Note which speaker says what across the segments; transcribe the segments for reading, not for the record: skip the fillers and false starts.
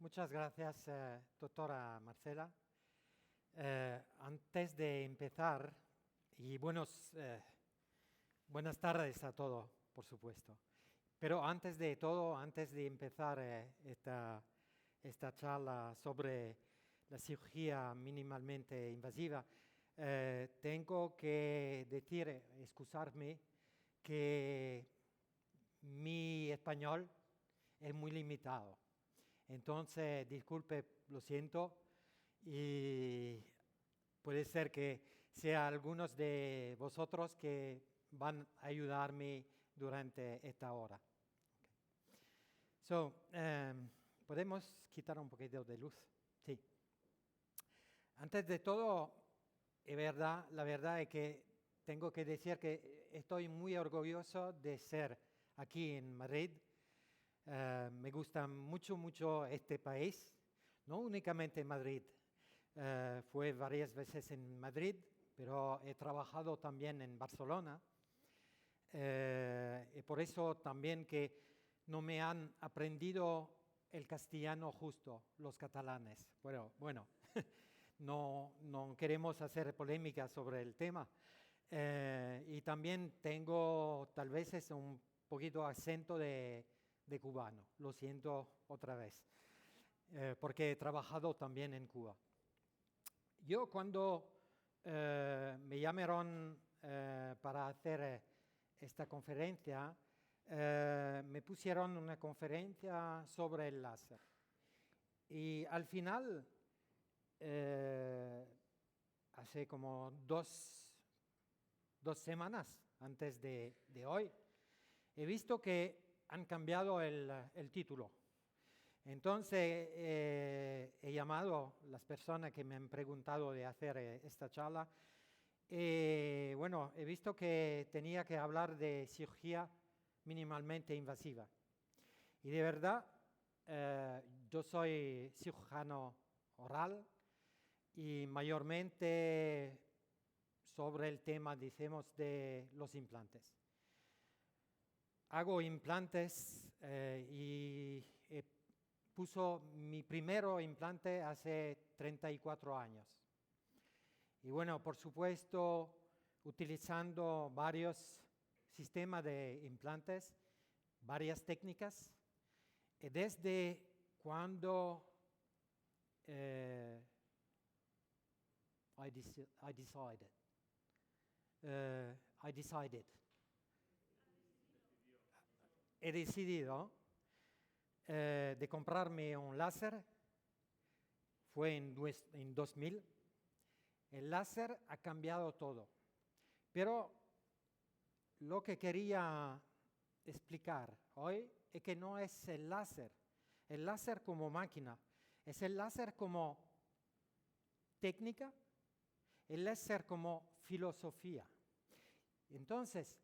Speaker 1: Muchas gracias, doctora Marcela. Antes de empezar, y buenas tardes a todos, por supuesto. Pero antes de todo, antes de empezar esta charla sobre la cirugía mínimamente invasiva, tengo que excusarme, que mi español es muy limitado. Entonces, disculpe, lo siento, y puede ser que sea algunos de vosotros que van a ayudarme durante esta hora. ¿Podemos quitar un poquito de luz? Sí. Antes de todo, la verdad es que tengo que decir que estoy muy orgulloso de ser aquí en Madrid. Me gusta mucho este país, no únicamente en Madrid. Fui varias veces en Madrid, pero he trabajado también en Barcelona. Y por eso también que no me han aprendido el castellano justo los catalanes. Bueno, no queremos hacer polémica sobre el tema. Y también tengo tal vez un poquito acento de cubano, lo siento otra vez, porque he trabajado también en Cuba. Yo cuando me llamaron para hacer esta conferencia, me pusieron una conferencia sobre el láser. Y al final, hace como dos semanas antes de hoy, he visto que han cambiado el título. Entonces he llamado a las personas que me han preguntado de hacer esta charla. He visto que tenía que hablar de cirugía mínimamente invasiva. Y de verdad, yo soy cirujano oral y mayormente sobre el tema, decimos, de los implantes. Hago implantes y puso mi primer implante hace 34 años. Y bueno, por supuesto, utilizando varios sistemas de implantes, varias técnicas, y desde cuando I decided. He decidido de comprarme un láser, fue en 2000. El láser ha cambiado todo, pero lo que quería explicar hoy es que no es el láser como máquina, es el láser como técnica, el láser como filosofía. Entonces,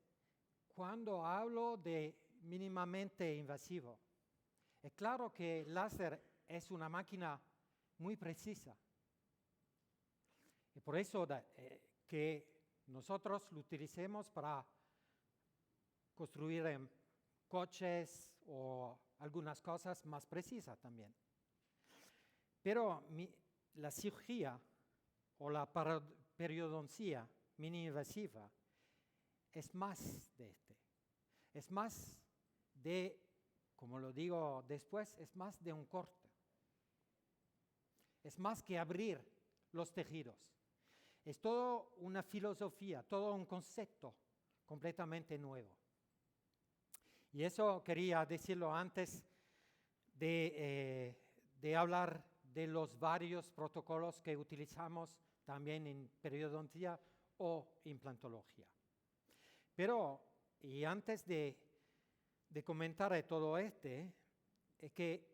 Speaker 1: cuando hablo de mínimamente invasivo, es claro que el láser es una máquina muy precisa. Y por eso que nosotros lo utilicemos para construir coches o algunas cosas más precisas también. Pero la cirugía o la periodoncia mini-invasiva es más de es más de, como lo digo después, es más de un corte. Es más que abrir los tejidos. Es todo una filosofía, todo un concepto completamente nuevo. Y eso quería decirlo antes de hablar de los varios protocolos que utilizamos también en periodoncia o implantología. Pero, y antes de comentar todo es que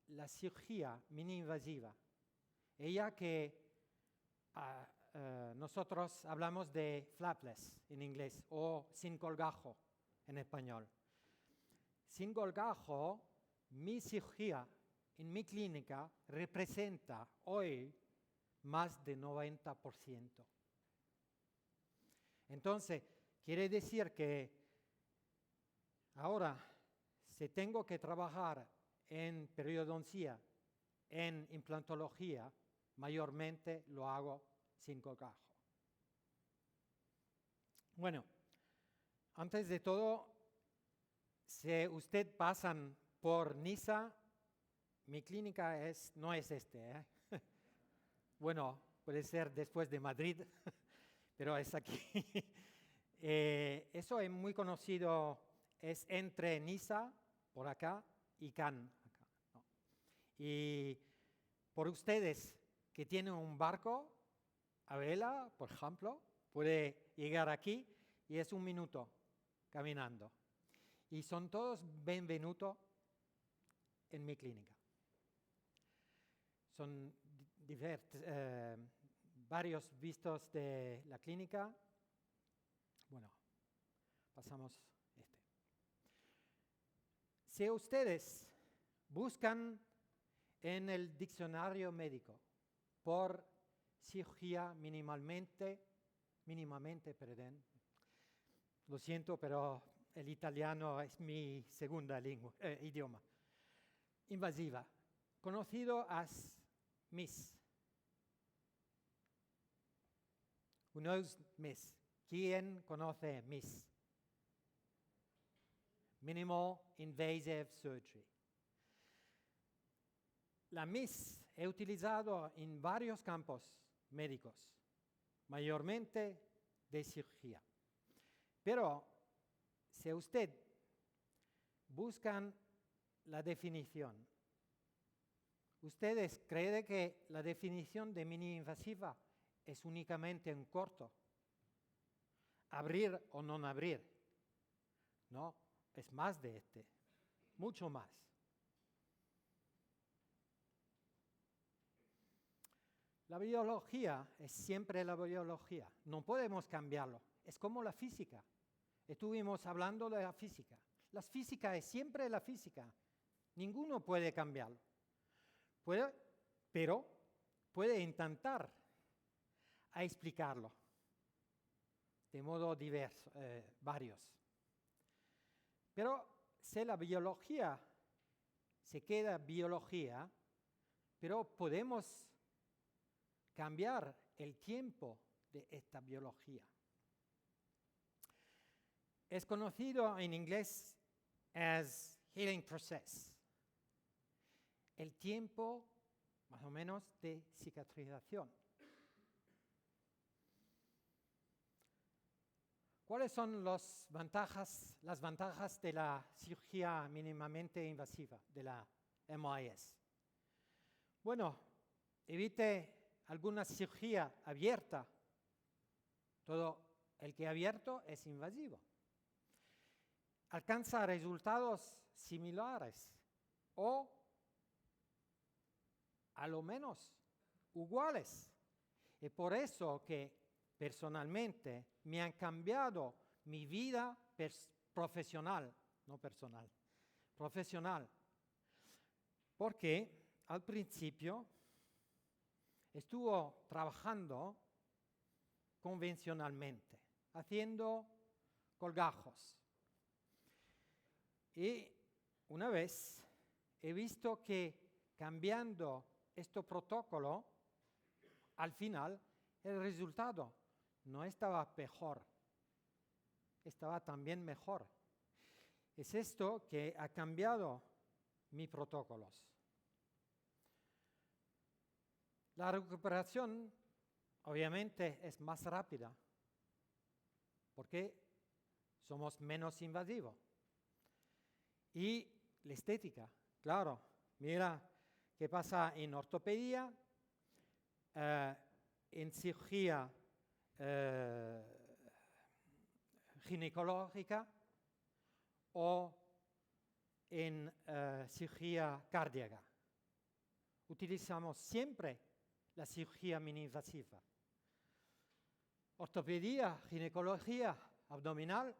Speaker 1: la cirugía mini-invasiva, ella que nosotros hablamos de flapless en inglés o sin colgajo en español. Sin colgajo, mi cirugía en mi clínica representa hoy más de 90%. Entonces, quiere decir que ahora, si tengo que trabajar en periodoncia, en implantología, mayormente lo hago sin colgajo. Bueno, antes de todo, si usted pasan por Niza, mi clínica no es ¿eh? Bueno, puede ser después de Madrid, pero es aquí. Eso es muy conocido, es entre Niza, por acá, y Cannes, acá, ¿no? Y por ustedes que tienen un barco a vela, por ejemplo, puede llegar aquí y es 1 minuto caminando. Y son todos bienvenidos en mi clínica. Son varios vistos de la clínica. Bueno, pasamos este. Si ustedes buscan en el diccionario médico por cirugía mínimamente, perdón, lo siento, pero el italiano es mi segunda idioma, invasiva, conocido as MIS. Who knows MIS? ¿Quién conoce MIS? Minimal Invasive Surgery. La MIS he utilizado en varios campos médicos, mayormente de cirugía. Pero si usted buscan la definición, ¿ustedes creen que la definición de mini-invasiva es únicamente en corto? ¿Abrir o no abrir? No, es más de mucho más. La biología es siempre la biología, no podemos cambiarlo, es como la física. Estuvimos hablando de la física. La física es siempre la física, ninguno puede cambiarlo. Pero puede intentar a explicarlo de modo diverso, varios. Pero si la biología se queda biología, pero podemos cambiar el tiempo de esta biología. Es conocido en inglés as healing process. El tiempo, más o menos, de cicatrización. ¿Cuáles son las ventajas de la cirugía mínimamente invasiva, de la MIS? Bueno, evite alguna cirugía abierta. Todo el que abierto es invasivo. Alcanza resultados similares o a lo menos iguales. Y por eso que personalmente me han cambiado mi vida profesional, no personal, profesional. Porque al principio estuvo trabajando convencionalmente, haciendo colgajos. Y una vez he visto que cambiando este protocolo, al final el resultado no estaba peor, estaba también mejor. Es esto que ha cambiado mis protocolos. La recuperación obviamente es más rápida porque somos menos invasivos. Y la estética, claro, mira qué pasa en ortopedia, en cirugía ginecológica o en cirugía cardíaca. Utilizamos siempre la cirugía mini-invasiva. Ortopedia, ginecología abdominal,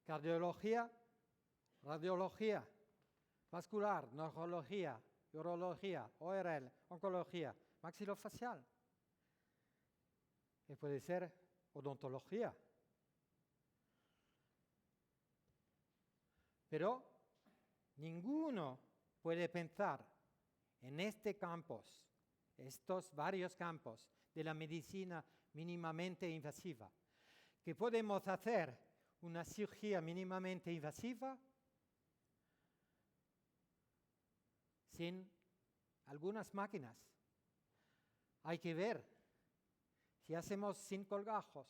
Speaker 1: cardiología, radiología, vascular, neurología, urología, ORL, oncología, maxilofacial. Y puede ser odontología. Pero ninguno puede pensar en este campos, estos varios campos de la medicina mínimamente invasiva, que podemos hacer una cirugía mínimamente invasiva sin algunas máquinas. Hay que ver si hacemos sin colgajos,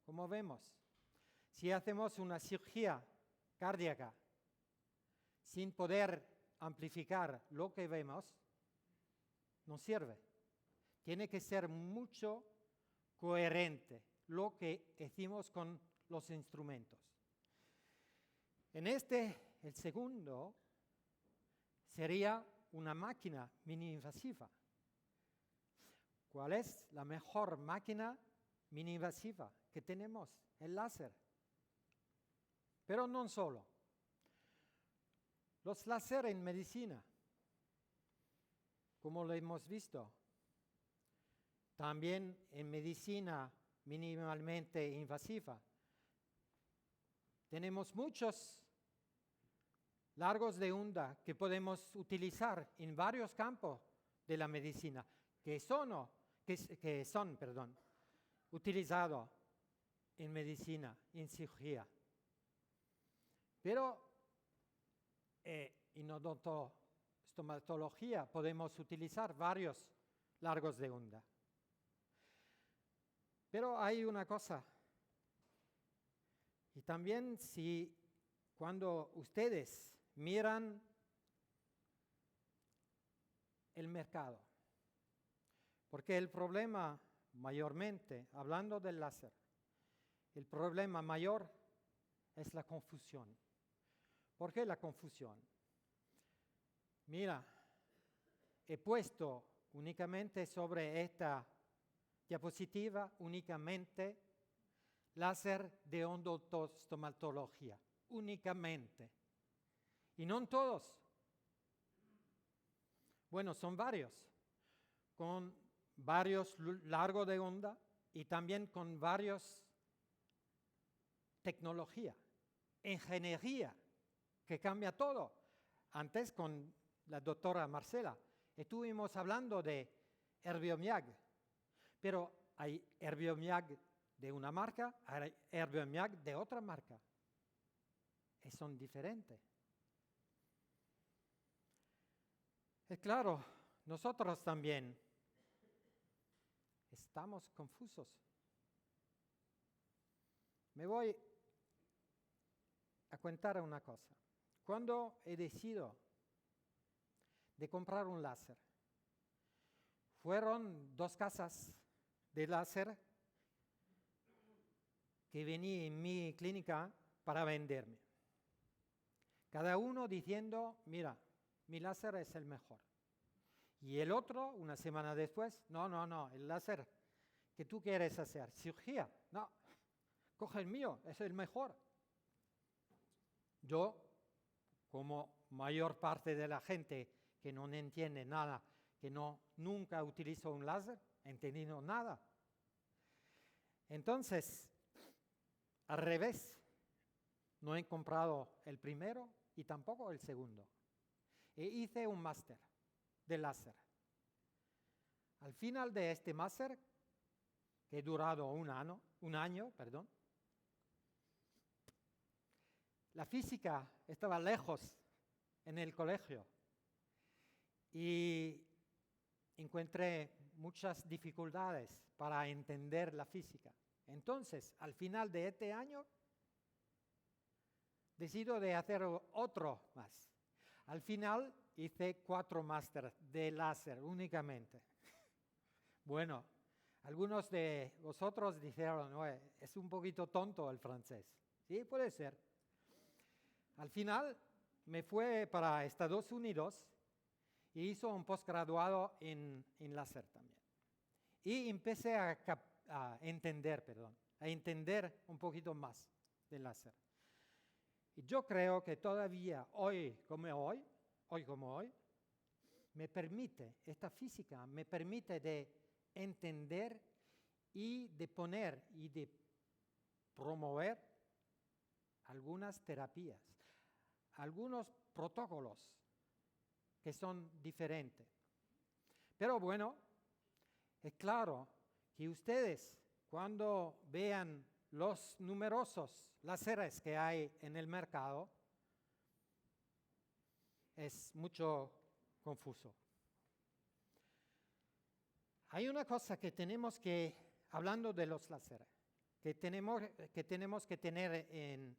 Speaker 1: como vemos, si hacemos una cirugía cardíaca sin poder amplificar lo que vemos, no sirve. Tiene que ser mucho coherente lo que hicimos con los instrumentos. En el segundo, sería una máquina mini-invasiva. ¿Cuál es la mejor máquina mini-invasiva que tenemos? El láser. Pero no solo. Los láser en medicina, como lo hemos visto, también en medicina minimalmente invasiva, tenemos muchos largos de onda que podemos utilizar en varios campos de la medicina, que son utilizados en medicina, en cirugía. Pero en odontostomatología podemos utilizar varios largos de onda. Pero hay una cosa, y también cuando ustedes miran el mercado, porque el problema mayormente, hablando del láser, el problema mayor es la confusión. ¿Por qué la confusión? Mira, he puesto únicamente sobre esta diapositiva únicamente láser de odontostomatología, únicamente. Y no todos. Bueno, son varios, con varios largos de onda y también con varios tecnología, ingeniería, que cambia todo. Antes con la doctora Marcela estuvimos hablando de Herbiomiag, pero hay Herbiomiag de una marca, hay Herbiomiag de otra marca. Y son diferentes. Es claro, nosotros también estamos confusos. Me voy a contar una cosa. Cuando he decidido de comprar un láser, fueron 2 casas de láser que venía en mi clínica para venderme. Cada uno diciendo, mira, mi láser es el mejor. Y el otro, una semana después, no, el láser que tú quieres hacer, cirugía, no, coge el mío, es el mejor. Yo, como mayor parte de la gente que no entiende nada, que nunca utilizó un láser, entendido nada. Entonces, al revés, no he comprado el primero y tampoco el segundo. E hice un máster de láser. Al final de este máster, que ha durado un año, la física estaba lejos en el colegio y encontré muchas dificultades para entender la física. Entonces, al final de este año, decido de hacer otro más. Al final hice 4 másteres de láser únicamente. Bueno, algunos de vosotros dijeron, no, es un poquito tonto el francés. Sí, puede ser. Al final me fui para Estados Unidos y hice un posgraduado en láser también. Y empecé a entender un poquito más del láser. Y yo creo que todavía hoy como hoy, esta física me permite de entender y de poner y de promover algunas terapias. algunos protocolos que son diferentes. Pero bueno, es claro que ustedes cuando vean los numerosos láseres que hay en el mercado, es mucho confuso. Hay una cosa que tenemos que, hablando de los láseres, que tenemos que tener en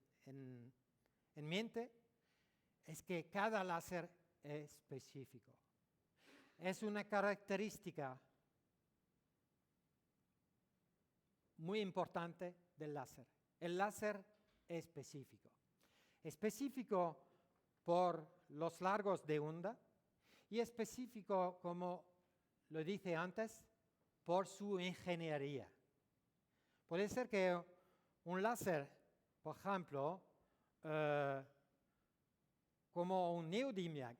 Speaker 1: mente, es que cada láser es específico. Es una característica muy importante del láser. El láser es específico. Específico por los largos de onda y específico, como lo dije antes, por su ingeniería. Puede ser que un láser, por ejemplo, como un neodymium,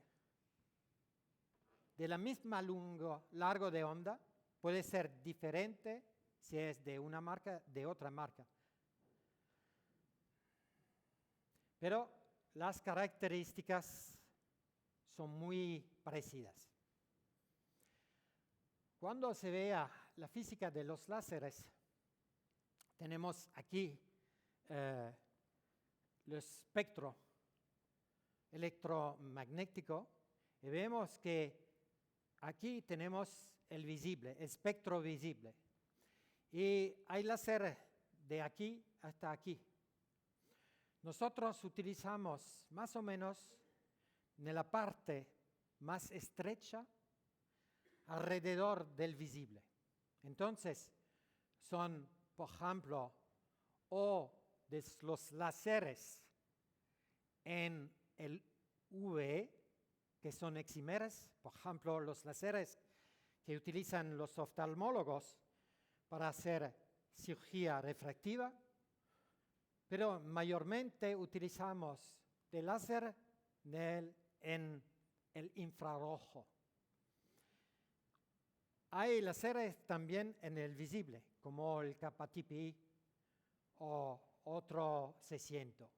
Speaker 1: de la misma largo de onda, puede ser diferente si es de una marca, de otra marca. Pero las características son muy parecidas. Cuando se vea la física de los láseres, tenemos aquí el espectro electromagnético y vemos que aquí tenemos el visible, el espectro visible. Y hay láser de aquí hasta aquí. Nosotros utilizamos más o menos en la parte más estrecha alrededor del visible. Entonces, son, por ejemplo, o de los láseres en el UV, que son exímeres, por ejemplo, los láseres que utilizan los oftalmólogos para hacer cirugía refractiva, pero mayormente utilizamos el láser en el infrarrojo. Hay láseres también en el visible, como el kappa-TPI o otro 600.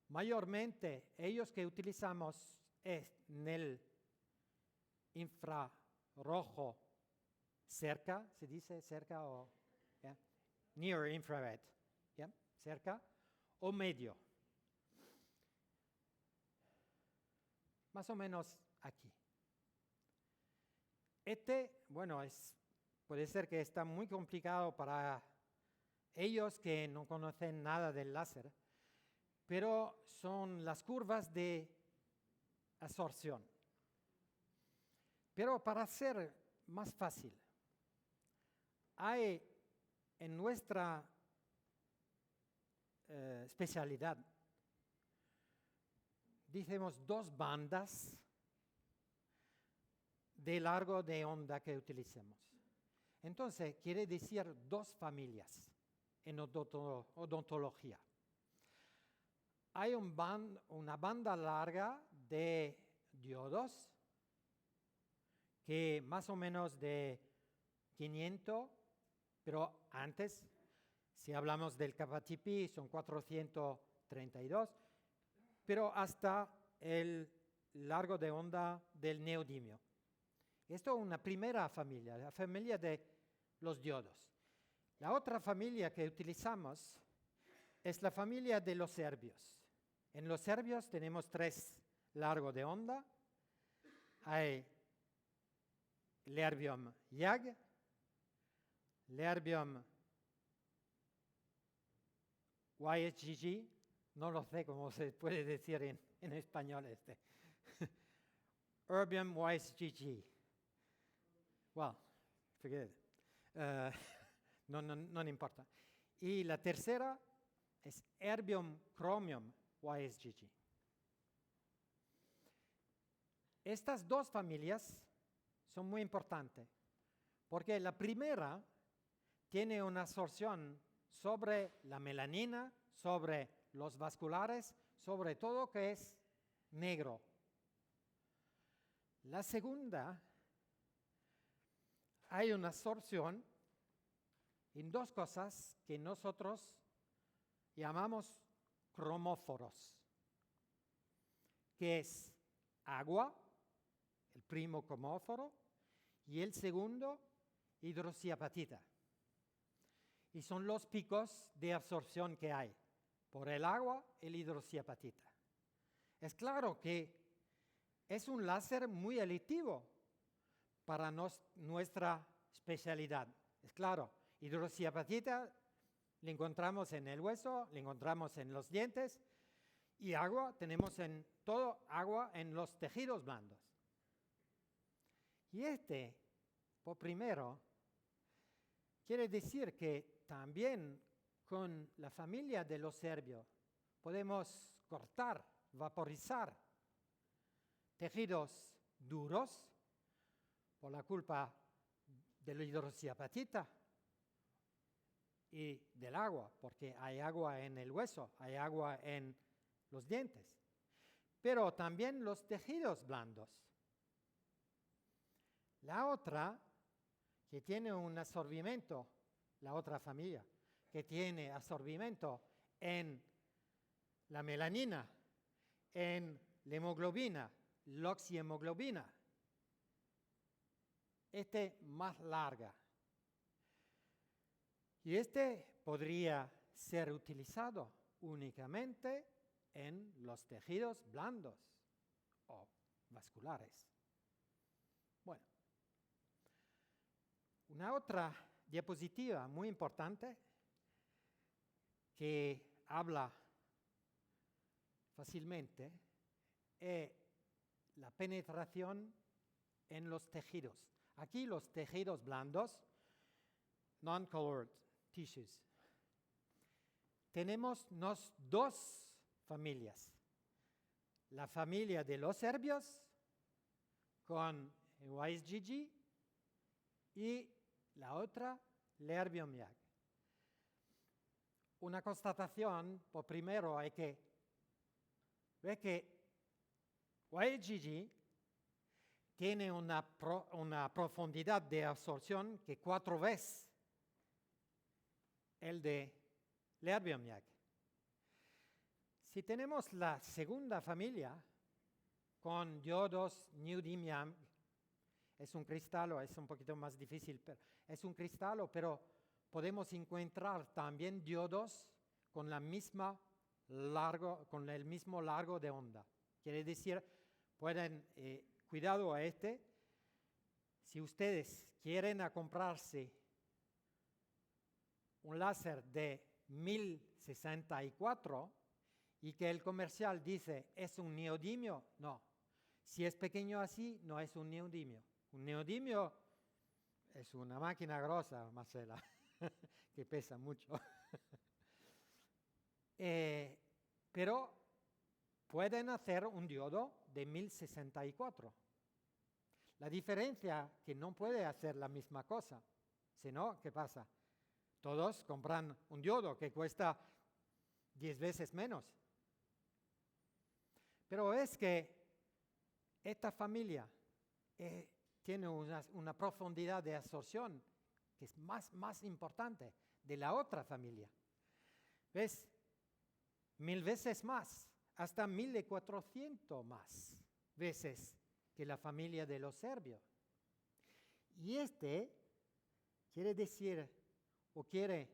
Speaker 1: Mayormente, ellos que utilizamos es en el infrarrojo cerca, se dice cerca o near infrared, cerca o medio. Más o menos aquí. Bueno, puede ser que está muy complicado para ellos que no conocen nada del láser, pero son las curvas de absorción. Pero para hacer más fácil, hay en nuestra especialidad, decimos 2 bandas de largo de onda que utilicemos. Entonces, quiere decir 2 familias en odontología. Hay una banda larga de diodos que más o menos de 500, pero antes, si hablamos del kappa-TPI, son 432, pero hasta el largo de onda del neodimio. Esto es una primera familia, la familia de los diodos. La otra familia que utilizamos es la familia de los erbios. En los erbios tenemos 3 largos de onda. Hay el erbium YAG, el erbium YSGG, no lo sé cómo se puede decir en español erbium YSGG. Well, forget it. No importa. Y la tercera es erbium chromium YSGG. Estas 2 familias son muy importantes porque la primera tiene una absorción sobre la melanina, sobre los vasculares, sobre todo que es negro. La segunda, hay una absorción en 2 cosas que nosotros llamamos cromóforos. que es agua, el primo cromóforo, y el segundo, hidroxiapatita. Y son los picos de absorción que hay por el agua, el hidroxiapatita. Es claro que es un láser muy electivo para nuestra especialidad. Es claro, hidroxiapatita le encontramos en el hueso, le encontramos en los dientes, y agua, tenemos en todo agua en los tejidos blandos. Y por primero, quiere decir que también con la familia de los serbios podemos cortar, vaporizar tejidos duros por la culpa de la hidroxiapatita y del agua, porque hay agua en el hueso, hay agua en los dientes, pero también los tejidos blandos. La otra, que tiene un absorbimiento, la otra familia, que tiene absorbimiento en la melanina, en la hemoglobina, la oxihemoglobina, más larga. Y podría ser utilizado únicamente en los tejidos blandos o vasculares. Bueno, una otra diapositiva muy importante que habla fácilmente es la penetración en los tejidos. Aquí los tejidos blandos, non-colored tissues. Tenemos dos familias. La familia de los serbios con Weisgg y la otra, Lerbium-Yag. Una constatación, por primero, hay que ver que Weisgg tiene una profundidad de absorción que 4 veces el de Lerbium-Yag. Si tenemos la segunda familia con diodos neodymium, es un cristal, es un poquito más difícil, pero es un cristal, pero podemos encontrar también diodos con el mismo largo de onda. Quiere decir, pueden, cuidado a si ustedes quieren comprarse un láser de 1064 y que el comercial dice es un neodimio, no. Si es pequeño así, no es un neodimio. Un neodimio es una máquina grosa, Marcela, que pesa mucho. Pero pueden hacer un diodo de 1064. La diferencia es que no puede hacer la misma cosa. Si no, ¿qué pasa? Todos compran un diodo que cuesta 10 veces menos. Pero es que esta familia tiene una profundidad de absorción que es más importante de la otra familia. ¿Ves? 1000 veces más, hasta 1400 más veces que la familia de los serbios. Y quiere decir, o quiere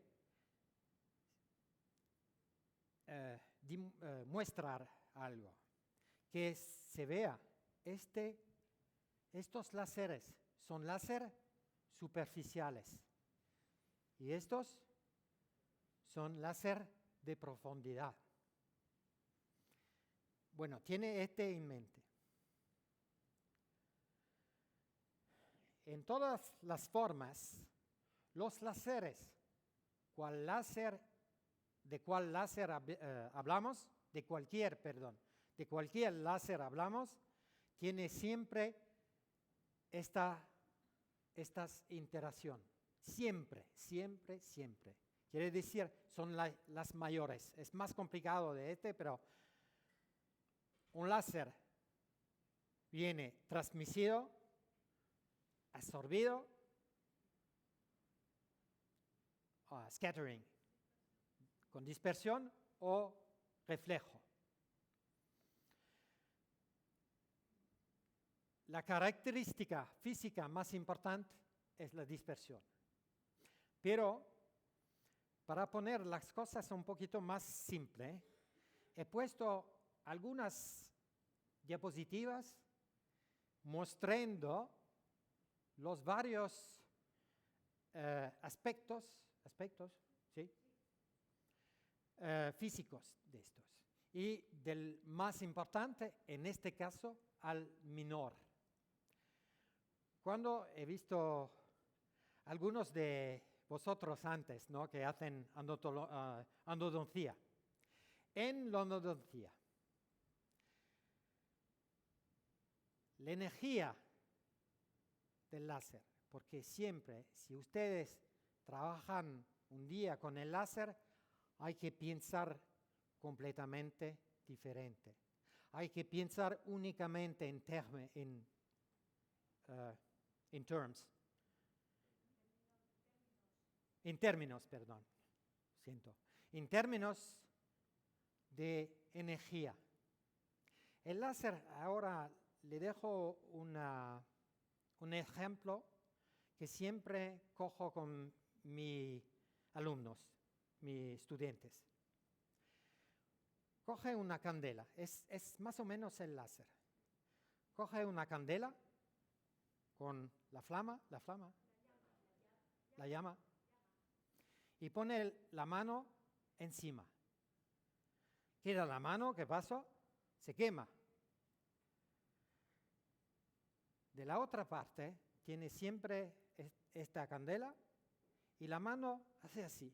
Speaker 1: mostrar algo, que se vea, estos láseres son láser superficiales y estos son láser de profundidad. Bueno, tiene en mente. En todas las formas, los láseres, ¿de cuál láser hablamos? De cualquier láser hablamos, tiene siempre esta interacción. Siempre. Quiere decir, son las mayores. Es más complicado de pero un láser viene transmitido, absorbido, scattering, con dispersión o reflejo. la característica física más importante es la dispersión. Pero para poner las cosas un poquito más simple, he puesto algunas diapositivas mostrando los varios aspectos ¿sí? Físicos de estos. Y del más importante, en este caso, al menor. Cuando he visto algunos de vosotros antes, ¿no? Que hacen endodoncia. En la endodoncia, la energía del láser, porque siempre, si ustedes trabajan un día con el láser, hay que pensar completamente diferente. Hay que pensar únicamente en términos de energía. El láser, ahora le dejo un ejemplo que siempre cojo con mis alumnos, mis estudiantes. Coge una candela, es más o menos el láser. Coge una candela con la llama, y pone la mano encima. Queda la mano, ¿qué pasa? Se quema. De la otra parte tiene siempre esta candela y la mano hace así.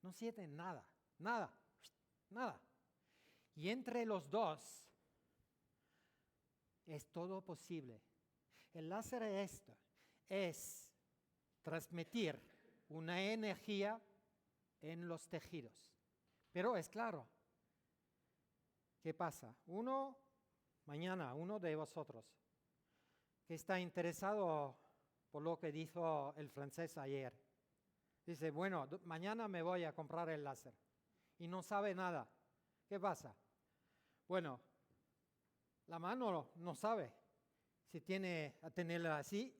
Speaker 1: No siente nada. Y entre los dos es todo posible. El láser es transmitir una energía en los tejidos. Pero es claro, ¿qué pasa? Mañana, uno de vosotros que está interesado por lo que dijo el francés ayer, dice, bueno, mañana me voy a comprar el láser y no sabe nada. ¿Qué pasa? Bueno, la mano no sabe si tiene a tenerla así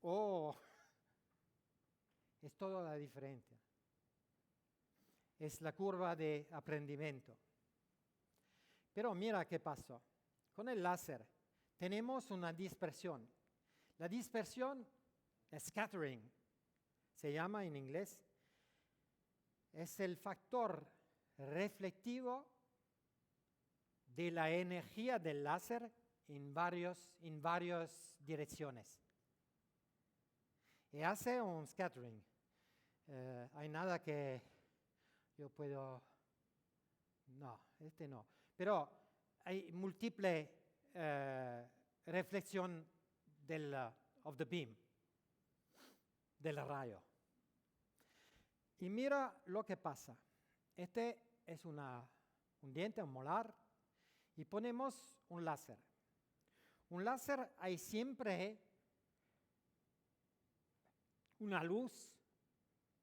Speaker 1: o es toda la diferencia. Es la curva de aprendimiento. Pero mira qué pasó. Con el láser tenemos una dispersión. La dispersión, scattering, se llama en inglés, es el factor reflectivo de la energía del láser en varias direcciones. Y hace un scattering. Hay nada que yo puedo... No, no. Pero hay múltiple reflexión of the beam, del rayo. Y mira lo que pasa. Este es un diente, un molar, y ponemos un láser. Un láser hay siempre una luz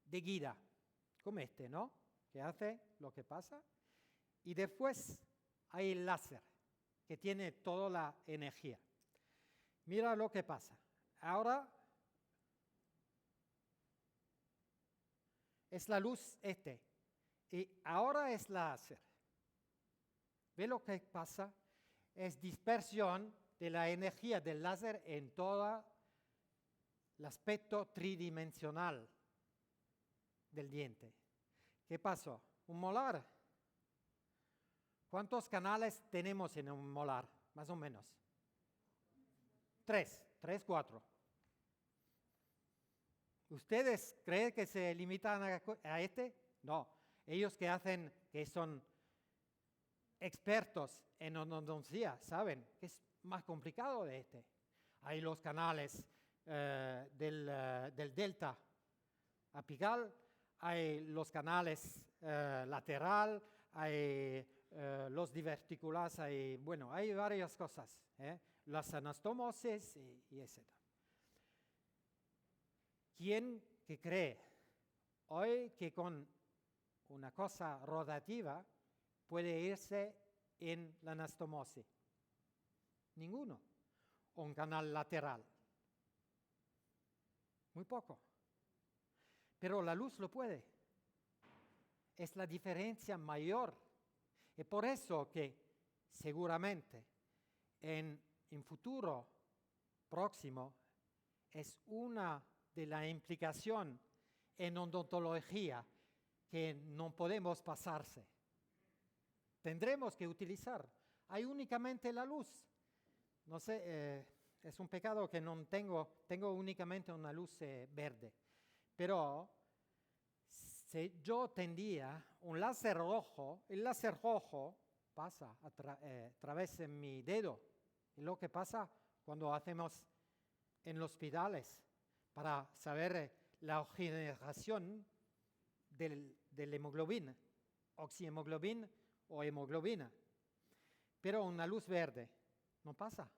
Speaker 1: de guía, como ¿no? Que hace lo que pasa. Y después hay el láser, que tiene toda la energía. Mira lo que pasa. Ahora es la luz y ahora es láser. ¿Ve lo que pasa? Es dispersión de la energía del láser en todo el aspecto tridimensional del diente. ¿Qué pasó? Un molar. ¿Cuántos canales tenemos en un molar? Más o menos. 3, 4. ¿Ustedes creen que se limitan a este? No. Ellos que son expertos en odontología, saben que es más complicado de este. Hay los canales del delta apical, hay los canales lateral, hay los diverticulares, hay varias cosas, las anastomosis y etc. ¿Quién que cree hoy que con una cosa rotativa puede irse en la anastomosis? Ninguno. o un canal lateral. Muy poco. Pero la luz lo puede. Es la diferencia mayor. Y por eso que seguramente en futuro próximo es una de las implicaciones en odontología que no podemos pasarse. Tendremos que utilizar. Hay únicamente la luz. No sé, es un pecado que no tengo únicamente una luz verde. Pero si yo tendría un láser rojo, el láser rojo pasa a través de mi dedo. Es lo que pasa cuando hacemos en los hospitales para saber la oxigenación del hemoglobina, oxihemoglobina o hemoglobina. Pero una luz verde no pasa.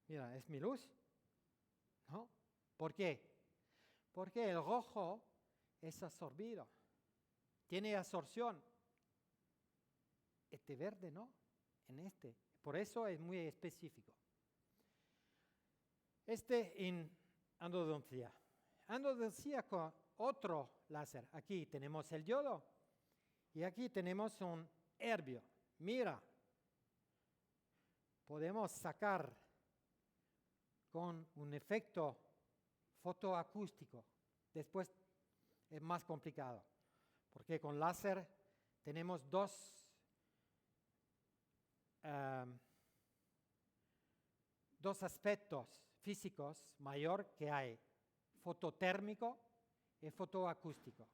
Speaker 1: Mira, ¿es mi luz? ¿No? ¿Por qué? Porque el rojo es absorbido, tiene absorción. Este verde no, en este. Por eso es muy específico. En endodoncia. Endodoncia con otro láser. Aquí tenemos el yodo y aquí tenemos un herbio. Mira, podemos sacar con un efecto fotoacústico. Después es más complicado, porque con láser tenemos dos aspectos físicos mayor que hay, fototérmico y fotoacústico.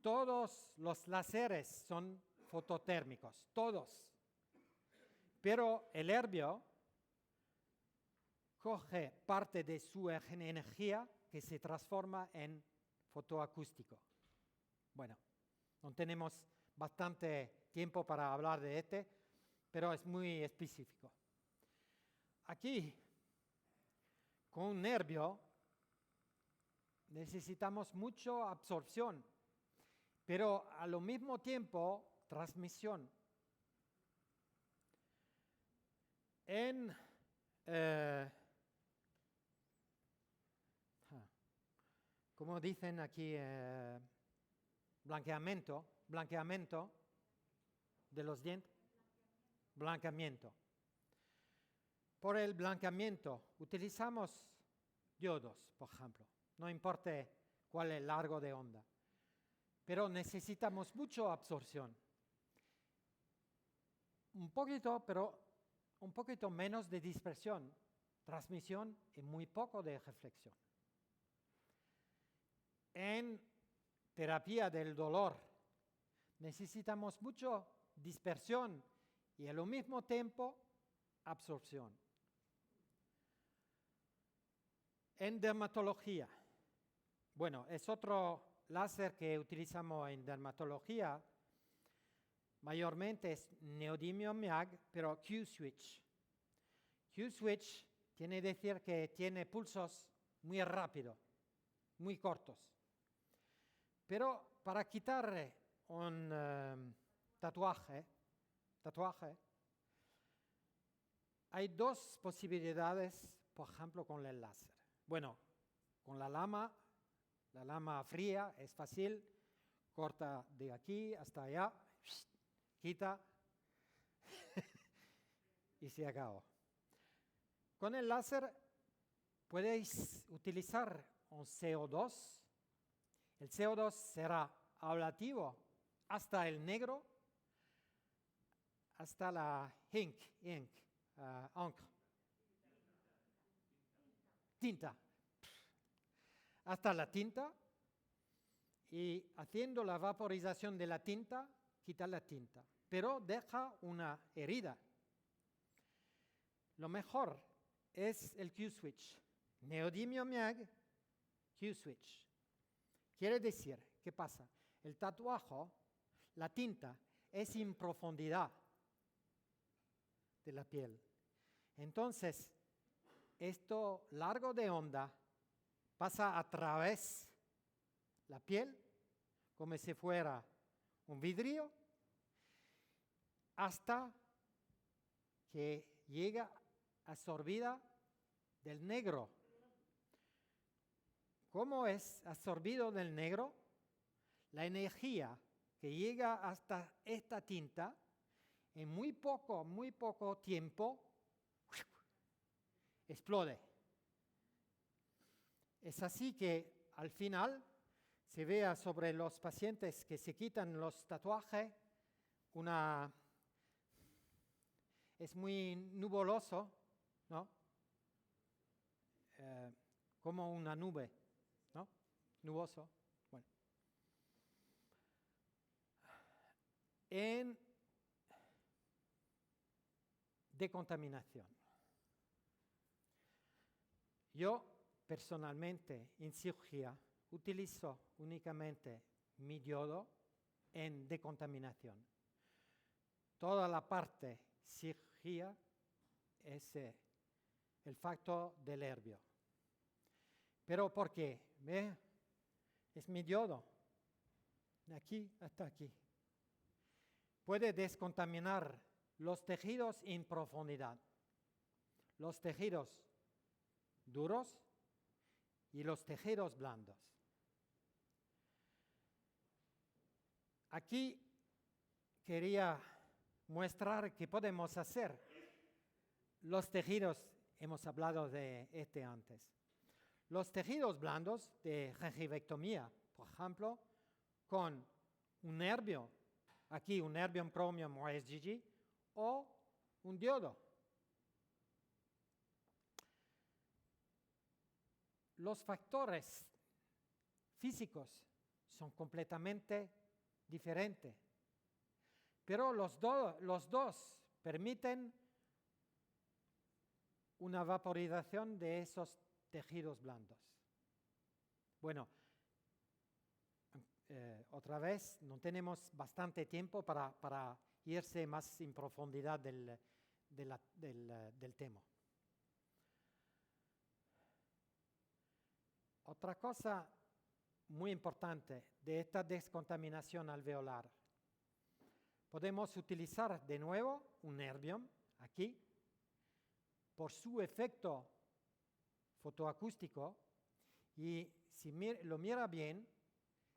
Speaker 1: Todos los láseres son fototérmicos, todos. Pero el herbio coge parte de su energía que se transforma en fotoacústico. Bueno, no tenemos bastante tiempo para hablar de este, pero es muy específico. Aquí, con un nervio, necesitamos mucha absorción, pero al mismo tiempo transmisión. Como dicen aquí, blanqueamiento de los dientes. Blanqueamiento. Por el blanqueamiento utilizamos diodos, por ejemplo. No importa cuál es el largo de onda. Pero necesitamos mucha absorción. Un poquito, pero un poquito menos de dispersión, transmisión y muy poco de reflexión. En terapia del dolor necesitamos mucha dispersión y al mismo tiempo absorción. En dermatología, bueno, es otro láser que utilizamos en dermatología, mayormente es neodymium YAG, pero Q-switch. Q-switch quiere decir que tiene pulsos muy rápidos, muy cortos. Pero para quitar un tatuaje, hay dos posibilidades, por ejemplo, con el láser. Bueno, con la lama fría es fácil, corta de aquí hasta allá, quita y se acabó. Con el láser podéis utilizar un CO2. El CO2 será ablativo hasta el negro, hasta la encre, tinta, hasta la tinta, y haciendo la vaporización de la tinta, quita la tinta, pero deja una herida. Lo mejor es el Q-switch, neodymium YAG, Q-switch. Quiere decir, ¿qué pasa? El tatuaje, la tinta, es en profundidad de la piel. Entonces, esto largo de onda pasa a través de la piel, como si fuera un vidrio, hasta que llega absorbida del negro. ¿Cómo es absorbido del negro? La energía que llega hasta esta tinta en muy poco tiempo explode. Es así que al final se vea sobre los pacientes que se quitan los tatuajes es muy nubuloso, ¿no? Como una nube, ¿no? Nuboso. Bueno. En decontaminación. Yo personalmente en cirugía utilizo únicamente mi diodo en decontaminación. Toda la parte cirugía es el factor del herbio. ¿Pero por qué? ¿Ve? Es mi diodo, de aquí hasta aquí. Puede descontaminar los tejidos en profundidad, los tejidos duros y los tejidos blandos. Aquí quería mostrar qué podemos hacer. Los tejidos, hemos hablado de este antes. Los tejidos blandos de gingivectomía, por ejemplo, con un nervio, aquí un nervium chromium o SGG, o un diodo. Los factores físicos son completamente diferentes, pero los dos permiten una vaporización de esos tejidos blandos. Bueno, otra vez, no tenemos bastante tiempo para irse más en profundidad del tema. Otra cosa muy importante de esta descontaminación alveolar, podemos utilizar de nuevo un nervium aquí, por su efecto fotoacústico, y si lo mira bien,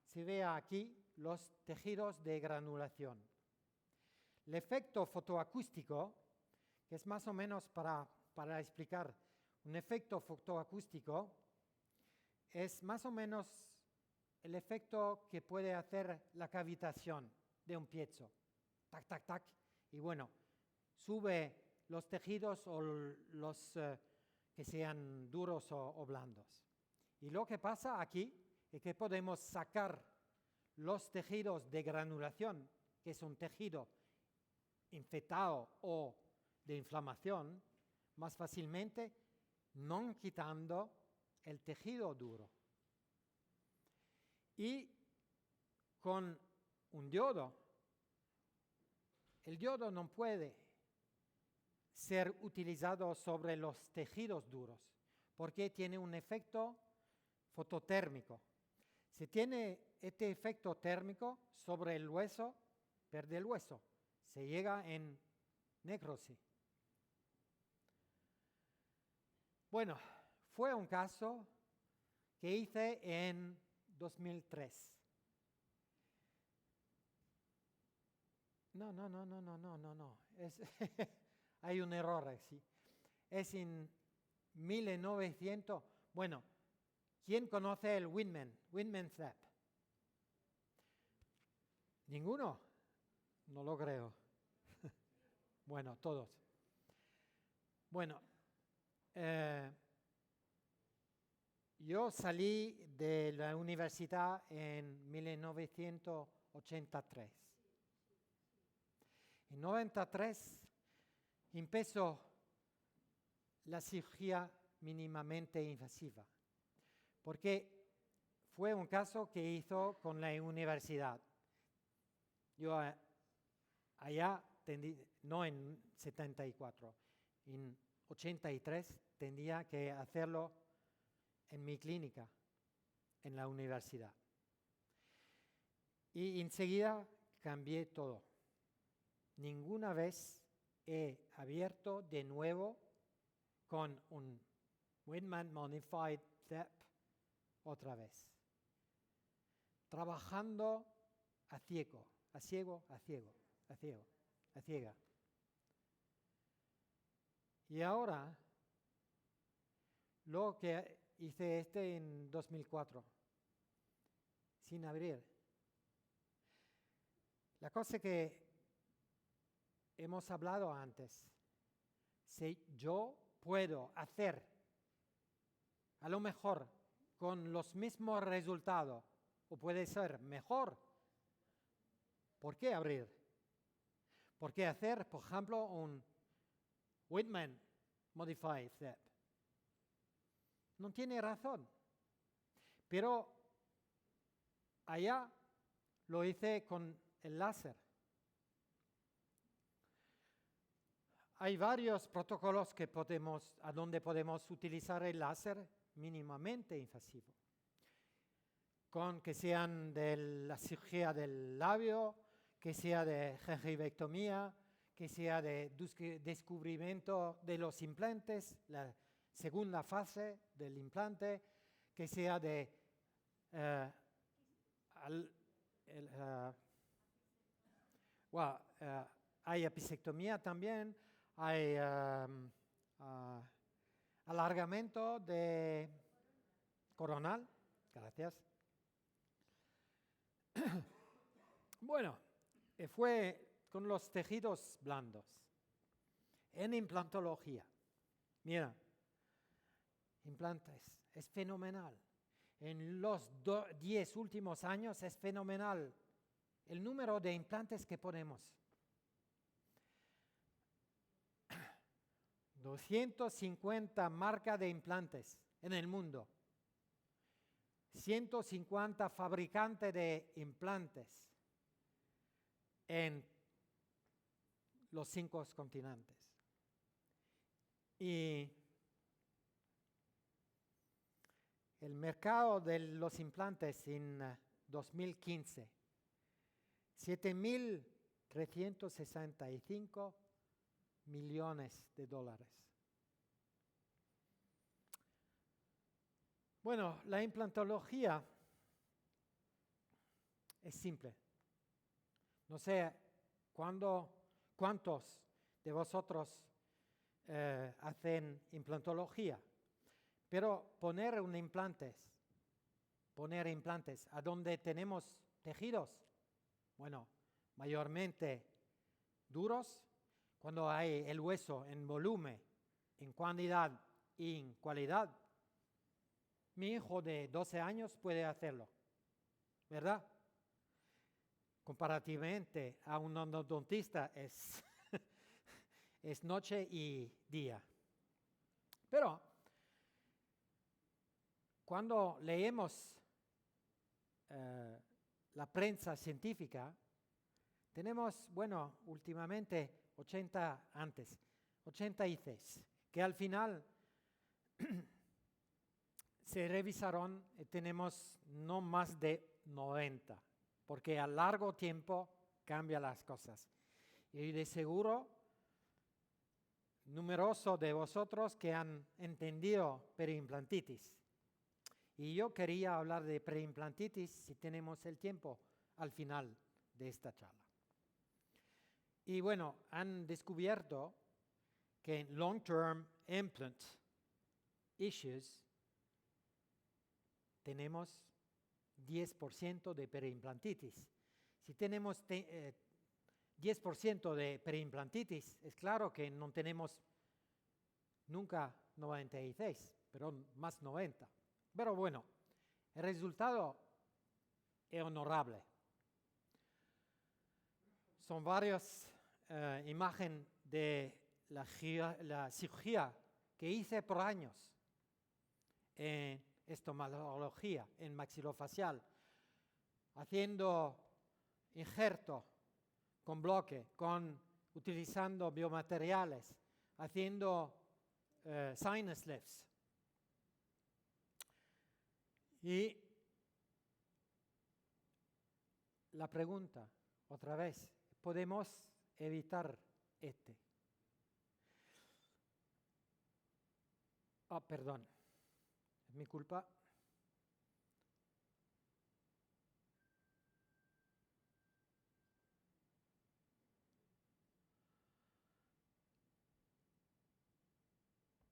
Speaker 1: se ve aquí los tejidos de granulación. El efecto fotoacústico, que es más o menos para explicar, un efecto fotoacústico es más o menos el efecto que puede hacer la cavitación de un piezo. Tac, tac, tac. Y bueno, sube los tejidos o los que sean duros o blandos. Y lo que pasa aquí es que podemos sacar los tejidos de granulación, que es un tejido infectado o de inflamación, más fácilmente, no quitando el tejido duro. Y con un diodo, el diodo no puede ser utilizado sobre los tejidos duros, porque tiene un efecto fototérmico. Si tiene este efecto térmico sobre el hueso, pierde el hueso, se llega en necrosis. Bueno, fue un caso que hice en 2003. No. Hay un error aquí. Es en 1900. Bueno, ¿quién conoce el Whitman's Lab? ¿Ninguno? No lo creo. Bueno, todos. Bueno, yo salí de la universidad en 1983. En 1993 empezó la cirugía mínimamente invasiva, porque fue un caso que hizo con la universidad. Yo allá, no en 74, en 83 tenía que hacerlo en mi clínica, en la universidad. Y enseguida cambié todo. Ninguna vez he abierto de nuevo con un Whitman Modified TEP otra vez. Trabajando a ciego, a ciego, a ciego, a ciego, a ciega. Y ahora, lo que hice en 2004, sin abrir. La cosa que hemos hablado antes, si yo puedo hacer a lo mejor con los mismos resultados, o puede ser mejor, ¿por qué abrir? ¿Por qué hacer, por ejemplo, un Whitman Modified TEP? No tiene razón. Pero allá lo hice con el láser. Hay varios protocolos a donde podemos utilizar el láser mínimamente invasivo. Con que sean de la cirugía del labio, que sea de gingivectomía, que sea de descubrimiento de los implantes, la segunda fase del implante, que sea de hay apicectomía también, hay alargamiento de coronal, gracias. Bueno, fue con los tejidos blandos. En implantología, mira, implantes, es fenomenal. En los 10 últimos años es fenomenal el número de implantes que ponemos. 250 marcas de implantes en el mundo. 150 fabricantes de implantes en los 5 continentes. Y el mercado de los implantes en 2015, $7.365 millones. Bueno, la implantología es simple. No sé cuántos de vosotros hacen implantología, pero poner implantes a donde tenemos tejidos, bueno, mayormente duros, cuando hay el hueso en volumen, en cantidad y en calidad. Mi hijo de 12 años puede hacerlo, ¿verdad? Comparativamente a un endodontista es noche y día. Pero cuando leemos la prensa científica, tenemos, bueno, últimamente 80 ICs, que al final se revisaron y tenemos no más de 90, porque a largo tiempo cambian las cosas. Y de seguro, numerosos de vosotros que han entendido periimplantitis. Y yo quería hablar de periimplantitis si tenemos el tiempo al final de esta charla. Y bueno, han descubierto que en long-term implant issues tenemos 10% de periimplantitis. Si tenemos 10% de periimplantitis, es claro que no tenemos nunca 96, pero más 90. Pero bueno, el resultado es honorable. Son varias imágenes de la cirugía que hice por años en estomatología, en maxilofacial, haciendo injerto con bloque, utilizando biomateriales, haciendo sinus lifts. Y la pregunta, otra vez, ¿podemos evitar este? Perdón, es mi culpa.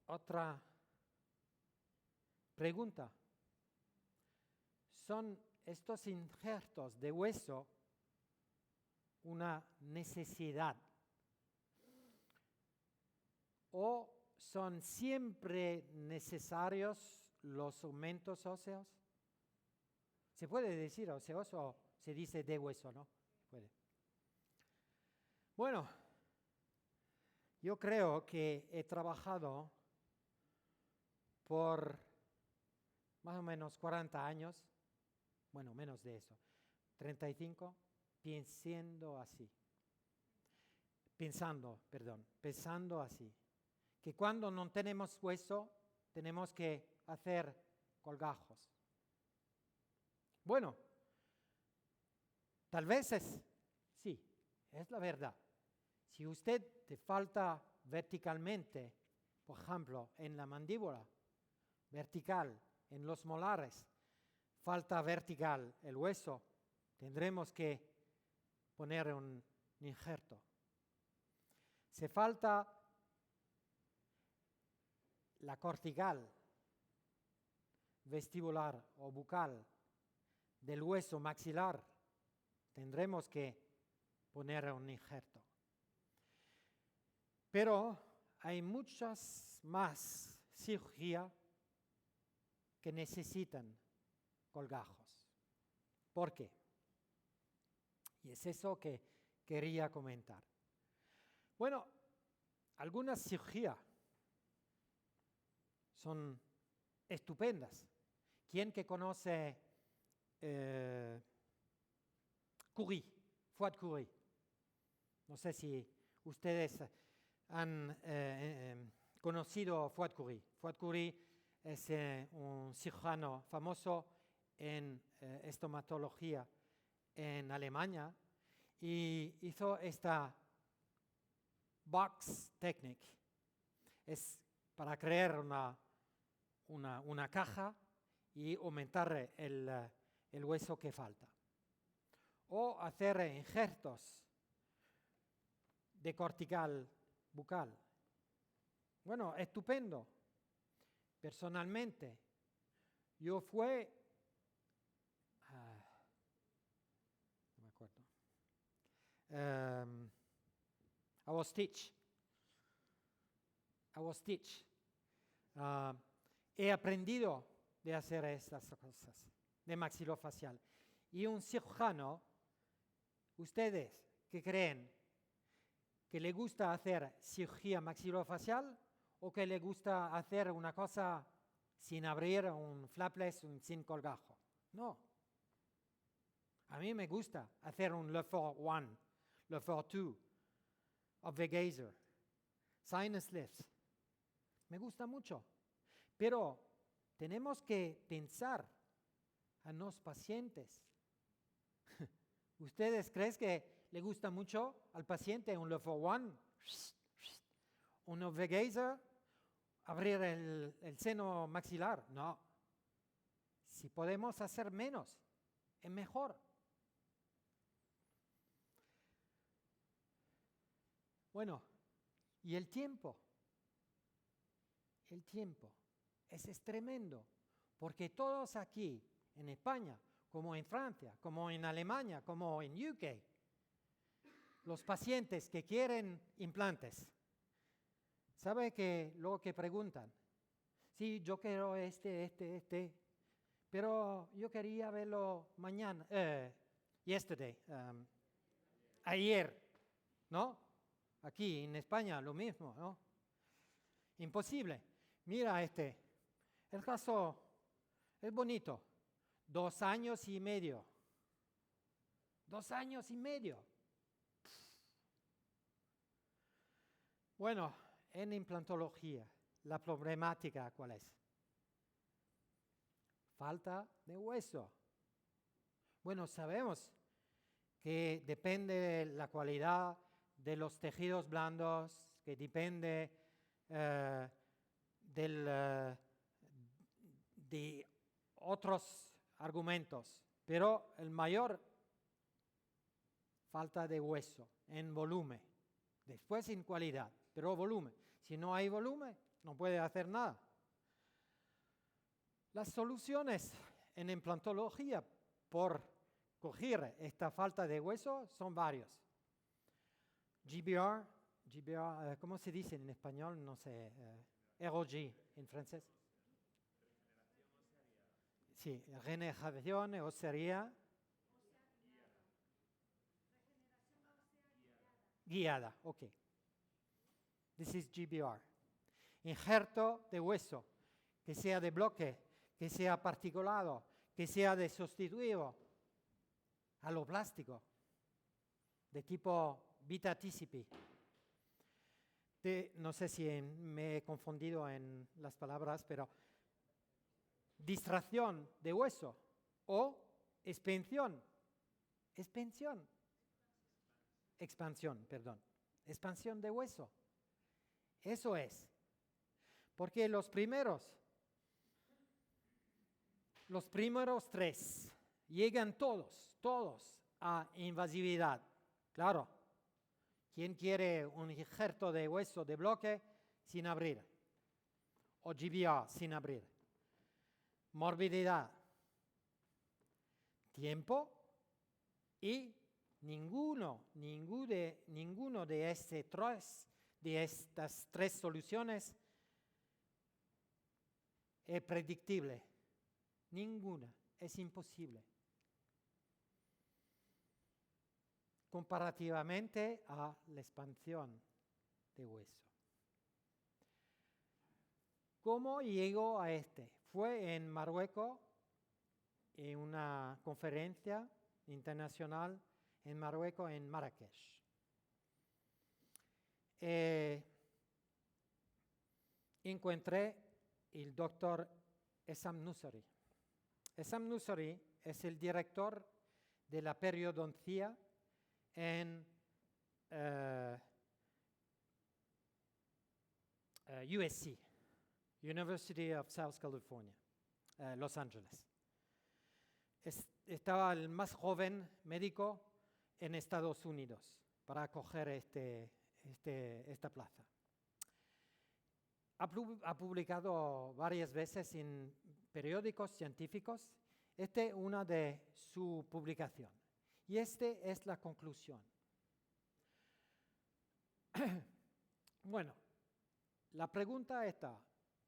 Speaker 1: Otra pregunta. ¿Son estos injertos de hueso una necesidad? ¿O son siempre necesarios los aumentos óseos? Se puede decir óseos o se dice de hueso, ¿no? Puede. Bueno, yo creo que he trabajado por más o menos 40 años, bueno, menos de eso, 35, pensando así, que cuando no tenemos hueso tenemos que hacer colgajos. Bueno, tal vez sí, es la verdad. Si usted te falta verticalmente, por ejemplo, en la mandíbula, vertical, en los molares, falta vertical el hueso, tendremos que poner un injerto. Si falta la cortical, vestibular o bucal del hueso maxilar, tendremos que poner un injerto. Pero hay muchas más cirugías que necesitan colgajos. ¿Por qué? Y es eso que quería comentar. Bueno, algunas cirugías son estupendas. ¿Quién que conoce Curie, Fuad Curie? No sé si ustedes han conocido a Fuad Curie. Fuad Curie es un cirujano famoso en estomatología en Alemania y hizo esta box technique. Es para crear una caja y aumentar el hueso que falta. O hacer injertos de cortical bucal. Bueno, estupendo. Personalmente, yo fui, no me acuerdo, I was teach. He aprendido de hacer estas cosas de maxilofacial. Y un cirujano, ustedes que creen que le gusta hacer cirugía maxilofacial o que le gusta hacer una cosa sin abrir, un flapless, sin colgajo. No. A mí me gusta hacer un Le Fort 1, Le Fort 2, Obvigazer, sinus lifts. Me gusta mucho. Pero tenemos que pensar a los pacientes. ¿Ustedes creen que le gusta mucho al paciente un Le Fort 1, un Obvigazer, abrir el seno maxilar? No. Si podemos hacer menos, es mejor. Bueno, ¿y el tiempo? El tiempo es tremendo, porque todos aquí en España, como en Francia, como en Alemania, como en UK, los pacientes que quieren implantes, ¿sabe que lo que preguntan? Sí, yo quiero este, pero yo quería verlo mañana, yesterday, ayer, ¿no? Aquí en España lo mismo, ¿no? Imposible. Mira el caso es bonito, 2 años y medio. 2 años y medio. Bueno, en implantología, la problemática, ¿cuál es? Falta de hueso. Bueno, sabemos que depende de la cualidad de los tejidos blandos, que depende de otros argumentos, pero el mayor falta de hueso en volumen, después en cualidad, pero volumen. Si no hay volumen, no puede hacer nada. Las soluciones en implantología por corregir esta falta de hueso son varios. GBR, ¿cómo se dice en español? No sé, ROG en francés. Sí, regeneración ósea guiada, ok. This is GBR. Injerto de hueso, que sea de bloque, que sea particulado, que sea de sustituido aloplástico, de tipo beta-TCP. No sé si me he confundido en las palabras, pero distracción de hueso o expansión, expansión de hueso. Eso es. Porque los primeros tres llegan todos a invasividad. Claro, ¿quién quiere un injerto de hueso de bloque sin abrir? O GBA sin abrir. Morbididad, tiempo y ninguno de estas tres soluciones es predictible. Ninguna, es imposible. Comparativamente a la expansión de hueso. ¿Cómo llegó a este? Fue en Marruecos, en una conferencia internacional en Marruecos, en Marrakech. Encontré el doctor Essam Nussery. Essam Nussery es el director de la periodoncia en USC, University of South California, Los Ángeles. Estaba el más joven médico en Estados Unidos para acoger esta plaza. Ha publicado varias veces en periódicos científicos. Esta es una de su publicación. Y esta es la conclusión. Bueno, la pregunta está,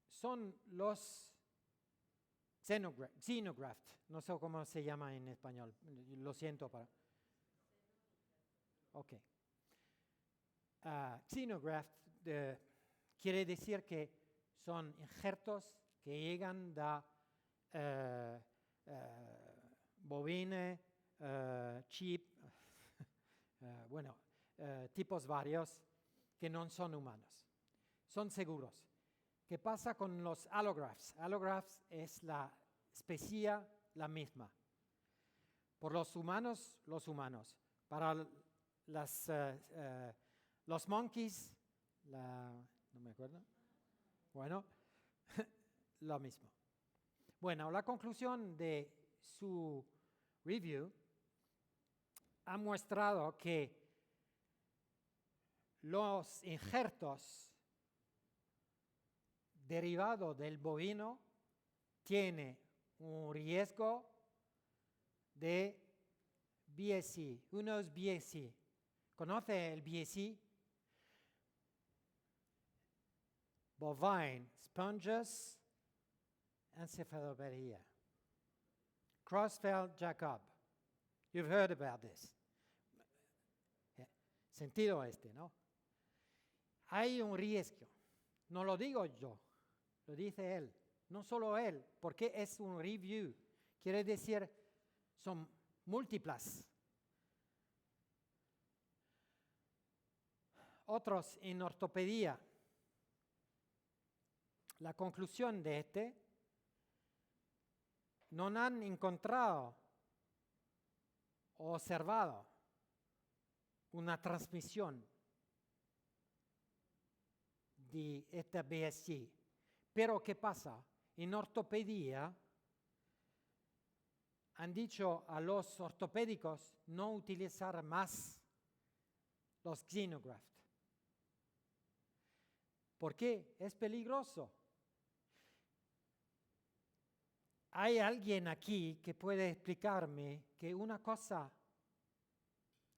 Speaker 1: ¿son los xenograft, no sé cómo se llama en español, lo siento para... Ok. Xenograft quiere decir que son injertos que llegan de bovine, chip, tipos varios que no son humanos. Son seguros. ¿Qué pasa con los allografts? Allografts es la especie la misma. Por los humanos. Para los monkeys, no me acuerdo. Bueno, lo mismo. Bueno, la conclusión de su review ha mostrado que los injertos derivados del bovino tienen un riesgo de BSE, unos BSE. ¿Conoce el BSE? Bovine sponges encephalopathia. Creutzfeldt-Jakob. You've heard about this. Sentido ¿no? Hay un riesgo. No lo digo yo, lo dice él. No solo él, porque es un review. Quiere decir, son múltiples. Otros en ortopedia. La conclusión de no han encontrado o observado una transmisión de esta BSE, Pero ¿qué pasa? En ortopedia han dicho a los ortopédicos no utilizar más los xenografts. ¿Por qué? Es peligroso. ¿Hay alguien aquí que puede explicarme que una cosa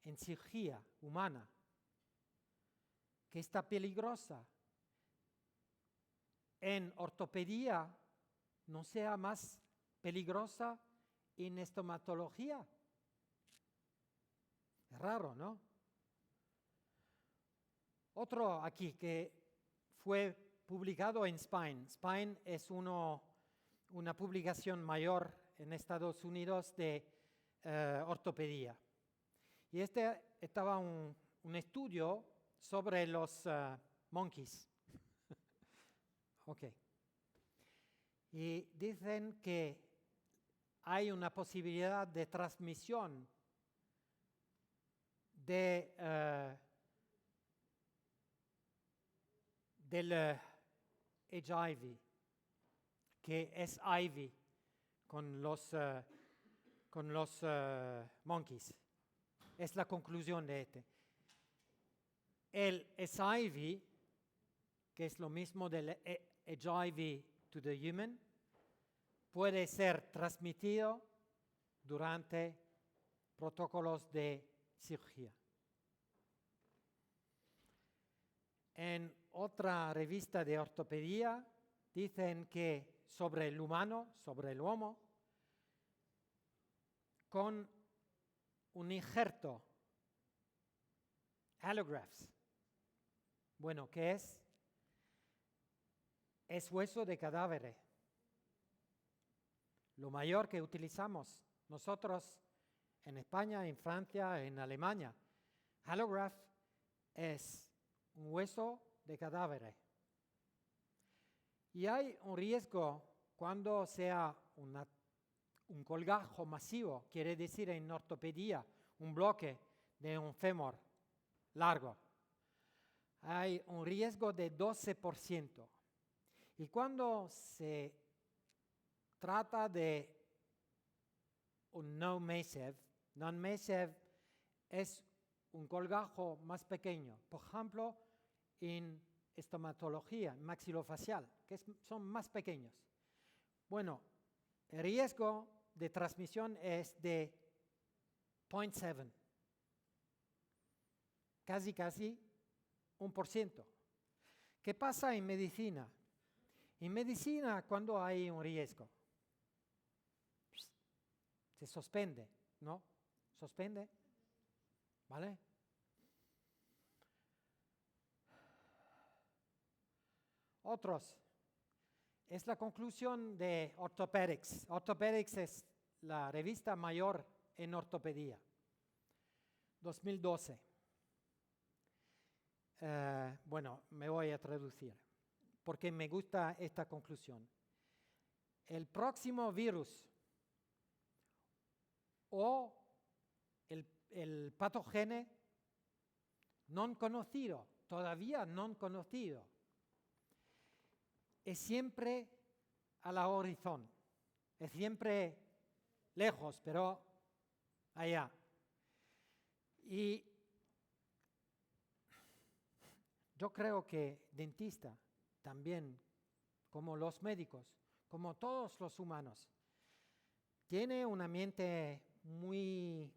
Speaker 1: en cirugía humana que está peligrosa en ortopedia no sea más peligrosa en estomatología? Es raro, ¿no? Otro aquí que fue publicado en Spine. Spine es una publicación mayor en Estados Unidos de ortopedia. Y estaba un estudio sobre los monkeys. Ok. Y dicen que hay una posibilidad de transmisión del HIV, que es IV con los monkeys. Es la conclusión de este. El SIV, que es lo mismo del HIV to the human, puede ser transmitido durante protocolos de cirugía. En otra revista de ortopedia dicen que sobre el humano, sobre el homo, con un injerto, allografts. Bueno, ¿qué es? Es hueso de cadáver. Lo mayor que utilizamos nosotros en España, en Francia, en Alemania. Allograft es un hueso de cadáver. Y hay un riesgo cuando sea un colgajo masivo, quiere decir en ortopedia, un bloque de un fémur largo. Hay un riesgo de 12%. Y cuando se trata de un non-invasive es un colgajo más pequeño. Por ejemplo, en estomatología maxilofacial, que son más pequeños. Bueno, el riesgo de transmisión es de 0.7, casi 1%. ¿Qué pasa en medicina? En medicina, cuando hay un riesgo, se suspende, ¿no? ¿Suspende? ¿Vale? Otros. Es la conclusión de Orthopedics. Orthopedics es la revista mayor en ortopedia. 2012. Bueno, me voy a traducir porque me gusta esta conclusión. El próximo virus o el patógeno no conocido, todavía no conocido, es siempre a la horizonte, es siempre lejos, pero allá. Y yo creo que dentista también, como los médicos, como todos los humanos, tiene una mente muy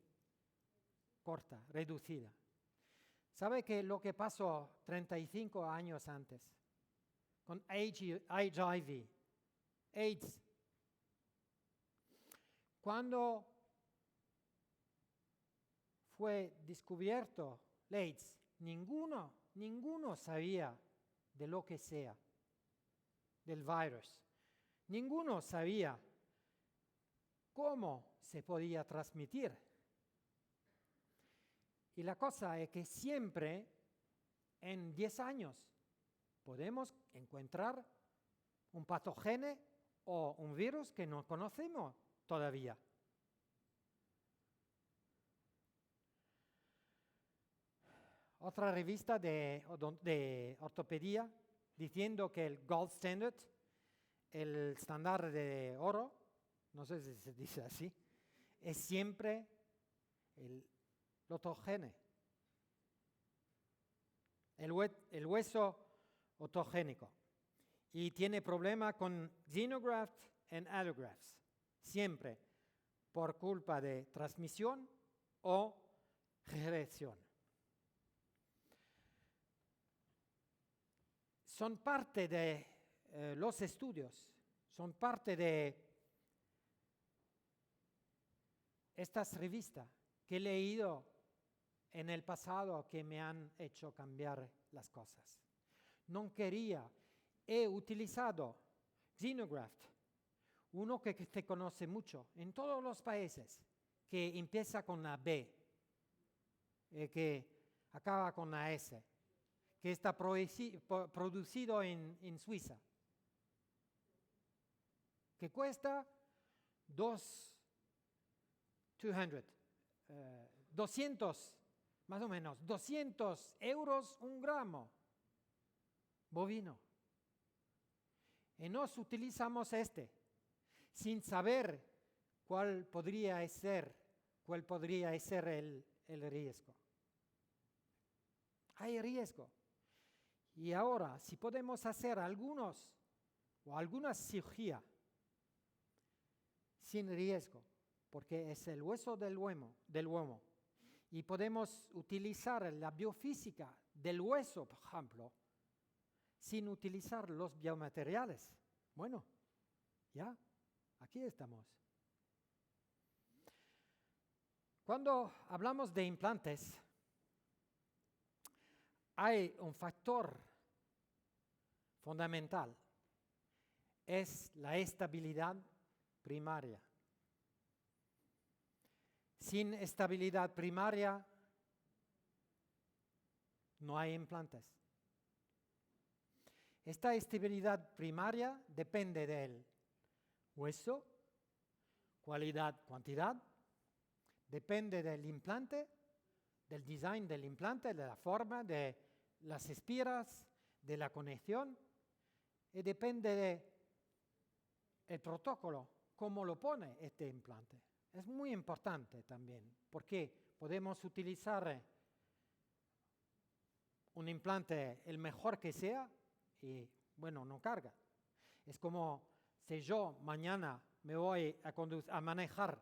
Speaker 1: corta, reducida. ¿Sabe que lo que pasó 35 años antes con HIV, AIDS? Cuando fue descubierto el AIDS, ninguno sabía de lo que sea, del virus. Ninguno sabía cómo se podía transmitir. Y la cosa es que siempre, en 10 años, podemos encontrar un patógeno o un virus que no conocemos todavía. Otra revista de ortopedia diciendo que el gold standard el estándar de oro, no sé si se dice así, es siempre el autogene, el hueso autogénico. Y tiene problema con xenograft y allografts, siempre por culpa de transmisión o regresión. Son parte de los estudios, son parte de estas revistas que he leído en el pasado que me han hecho cambiar las cosas. No quería, he utilizado xenograft, uno que se conoce mucho en todos los países, que empieza con la B, que acaba con la S, que está producido en Suiza, que cuesta 200, más o menos, 200 euros un gramo bovino. Y nos utilizamos sin saber cuál podría ser el riesgo. Hay riesgo. Y ahora, si podemos hacer alguna cirugía sin riesgo, porque es el hueso del hueso, y podemos utilizar la biofísica del hueso, por ejemplo, sin utilizar los biomateriales. Bueno, ya, aquí estamos. Cuando hablamos de implantes, hay un factor fundamental, es la estabilidad primaria. Sin estabilidad primaria no hay implantes. Esta estabilidad primaria depende del hueso, cualidad, cantidad, depende del implante, del design del implante, de la forma, de las espiras, de la conexión, y depende del protocolo, cómo lo pone este implante. Es muy importante también, porque podemos utilizar un implante el mejor que sea y, bueno, no carga. Es como si yo mañana me voy a manejar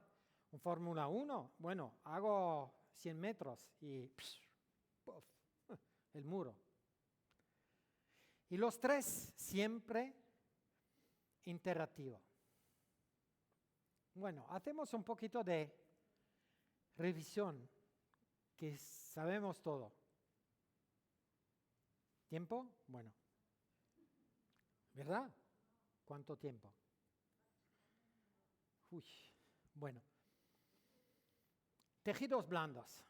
Speaker 1: un Fórmula 1, bueno, hago 100 metros y puff, el muro. Y los tres siempre interactivos. Bueno, hacemos un poquito de revisión, que sabemos todo. ¿Tiempo? Bueno. ¿Verdad? ¿Cuánto tiempo? Uy, bueno. Tejidos blandos.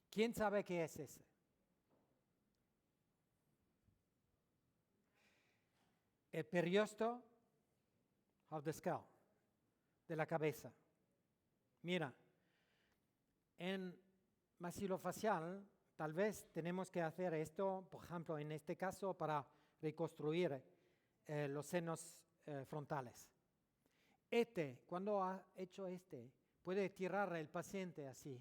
Speaker 1: ¿Quién sabe qué es ese? El periósteo of the skull, de la cabeza. Mira, en maxilofacial tal vez tenemos que hacer esto, por ejemplo, en este caso para reconstruir los senos frontales. Cuando ha hecho puede tirar el paciente así.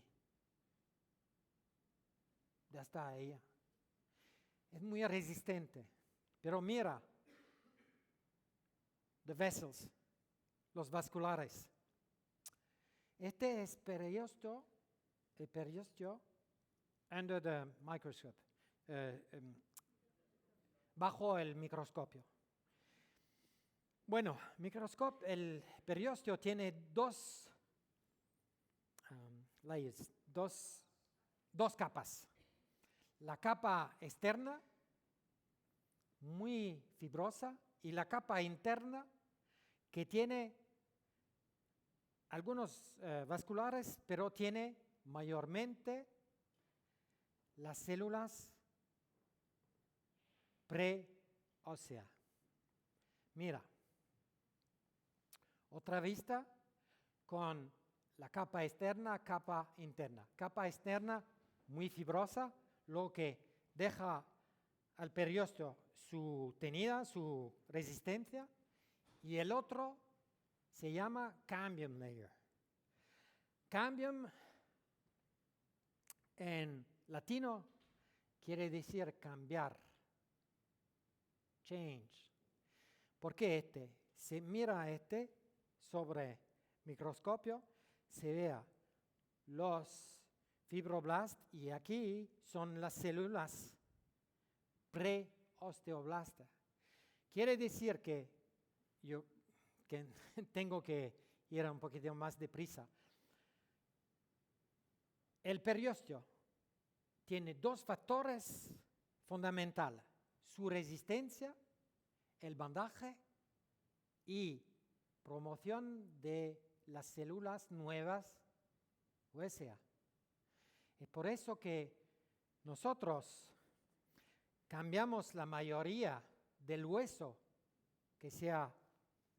Speaker 1: Ya está ella. Es muy resistente. Pero mira, the vessels, los vasculares. Es periósteo, el periósteo under the microscope, bajo el microscopio. Bueno, el periósteo tiene dos layers, dos capas. La capa externa, muy fibrosa, y la capa interna, que tiene algunos vasculares, pero tiene mayormente las células preóseas. Mira, otra vista con la capa externa, capa interna. Capa externa muy fibrosa, lo que deja al periósteo su tenida, su resistencia, y el otro se llama cambium layer. Cambium en latino quiere decir cambiar, change. ¿Por qué Se mira sobre microscopio, se vea los fibroblastos y aquí son las células pre-osteoblastas. Quiere decir que tengo que ir un poquito más deprisa. El periósteo tiene dos factores fundamentales: su resistencia, el bandaje y promoción de las células nuevas hueseas. Es por eso que nosotros cambiamos la mayoría del hueso, que sea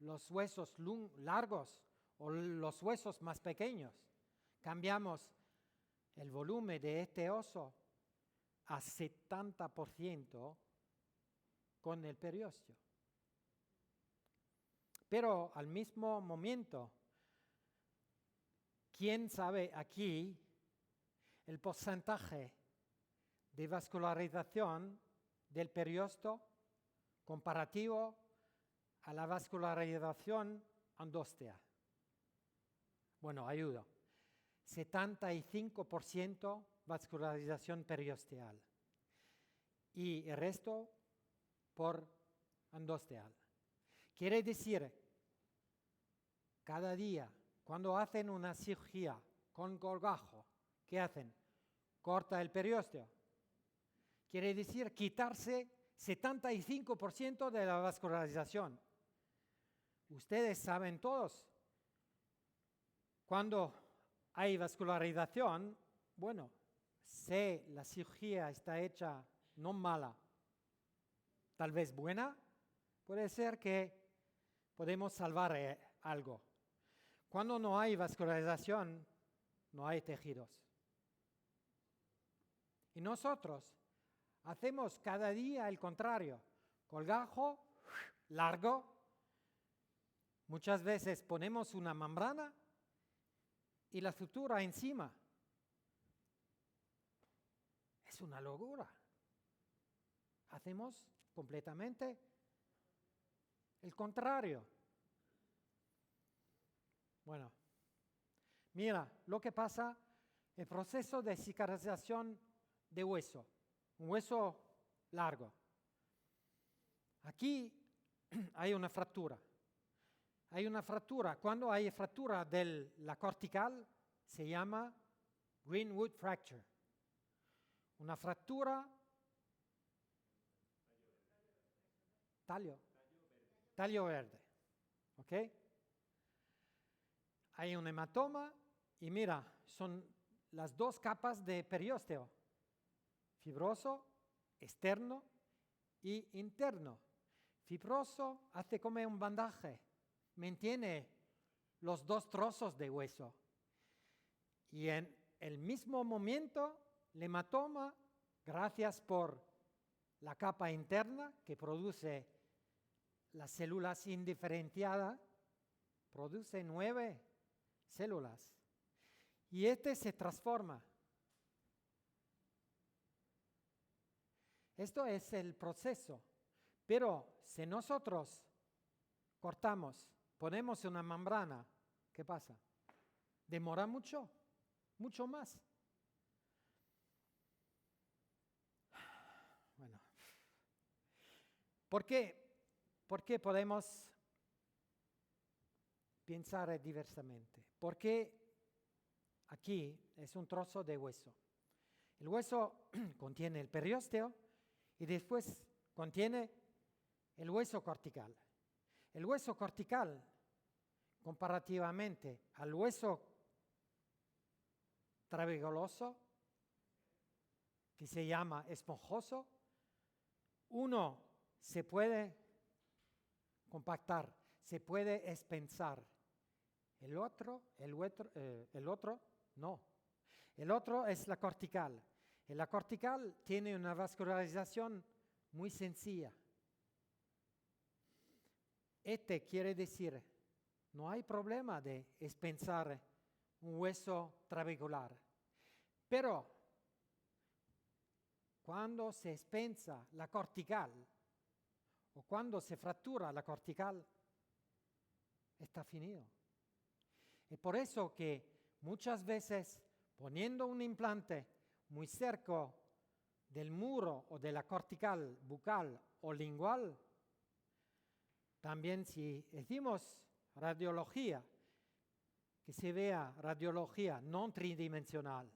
Speaker 1: los huesos largos o los huesos más pequeños. Cambiamos el volumen de este oso a 70% con el periósteo. Pero al mismo momento, ¿quién sabe aquí el porcentaje de vascularización del periósteo comparativo a la vascularización endóstea? Bueno, ayudo. 75% vascularización periosteal y el resto por endosteal. Quiere decir, cada día, cuando hacen una cirugía con colgajo, ¿qué hacen? Corta el periósteo. Quiere decir quitarse 75% de la vascularización. Ustedes saben todos, cuando hay vascularización, bueno, si la cirugía está hecha no mala, tal vez buena, puede ser que podemos salvar algo. Cuando no hay vascularización, no hay tejidos. Y nosotros hacemos cada día el contrario. Colgajo largo. Muchas veces ponemos una membrana y la sutura encima. Es una locura. Hacemos completamente el contrario. Bueno, mira lo que pasa, el proceso de cicatrización de hueso, un hueso largo. Aquí hay una fractura. Hay una fractura. Cuando hay fractura de la cortical, se llama Greenwood fracture. Una fractura tallo verde. ¿Ok? Hay un hematoma y mira, son las dos capas de periósteo, fibroso, externo y interno. Fibroso hace como un bandaje, mantiene los dos trozos de hueso. Y en el mismo momento, el hematoma, gracias por la capa interna que produce las células indiferenciadas, produce 9 células. Y se transforma. Esto es el proceso. Pero si nosotros cortamos, ponemos una membrana, ¿qué pasa? Demora mucho más. Bueno, ¿por qué podemos pensar diversamente? Porque aquí es un trozo de hueso. El hueso contiene el periósteo y después contiene el hueso cortical. El hueso cortical, comparativamente al hueso trabeculoso, que se llama esponjoso, uno se puede compactar, se puede espensar. El otro no. El otro es la cortical. Y la cortical tiene una vascularización muy sencilla. Este quiere decir, no hay problema de expensar un hueso trabecular, pero cuando se expensa la cortical o cuando se fractura la cortical, está finito. Y por eso que muchas veces poniendo un implante muy cerca del muro o de la cortical bucal o lingual, también si decimos radiología, que se vea radiología no tridimensional,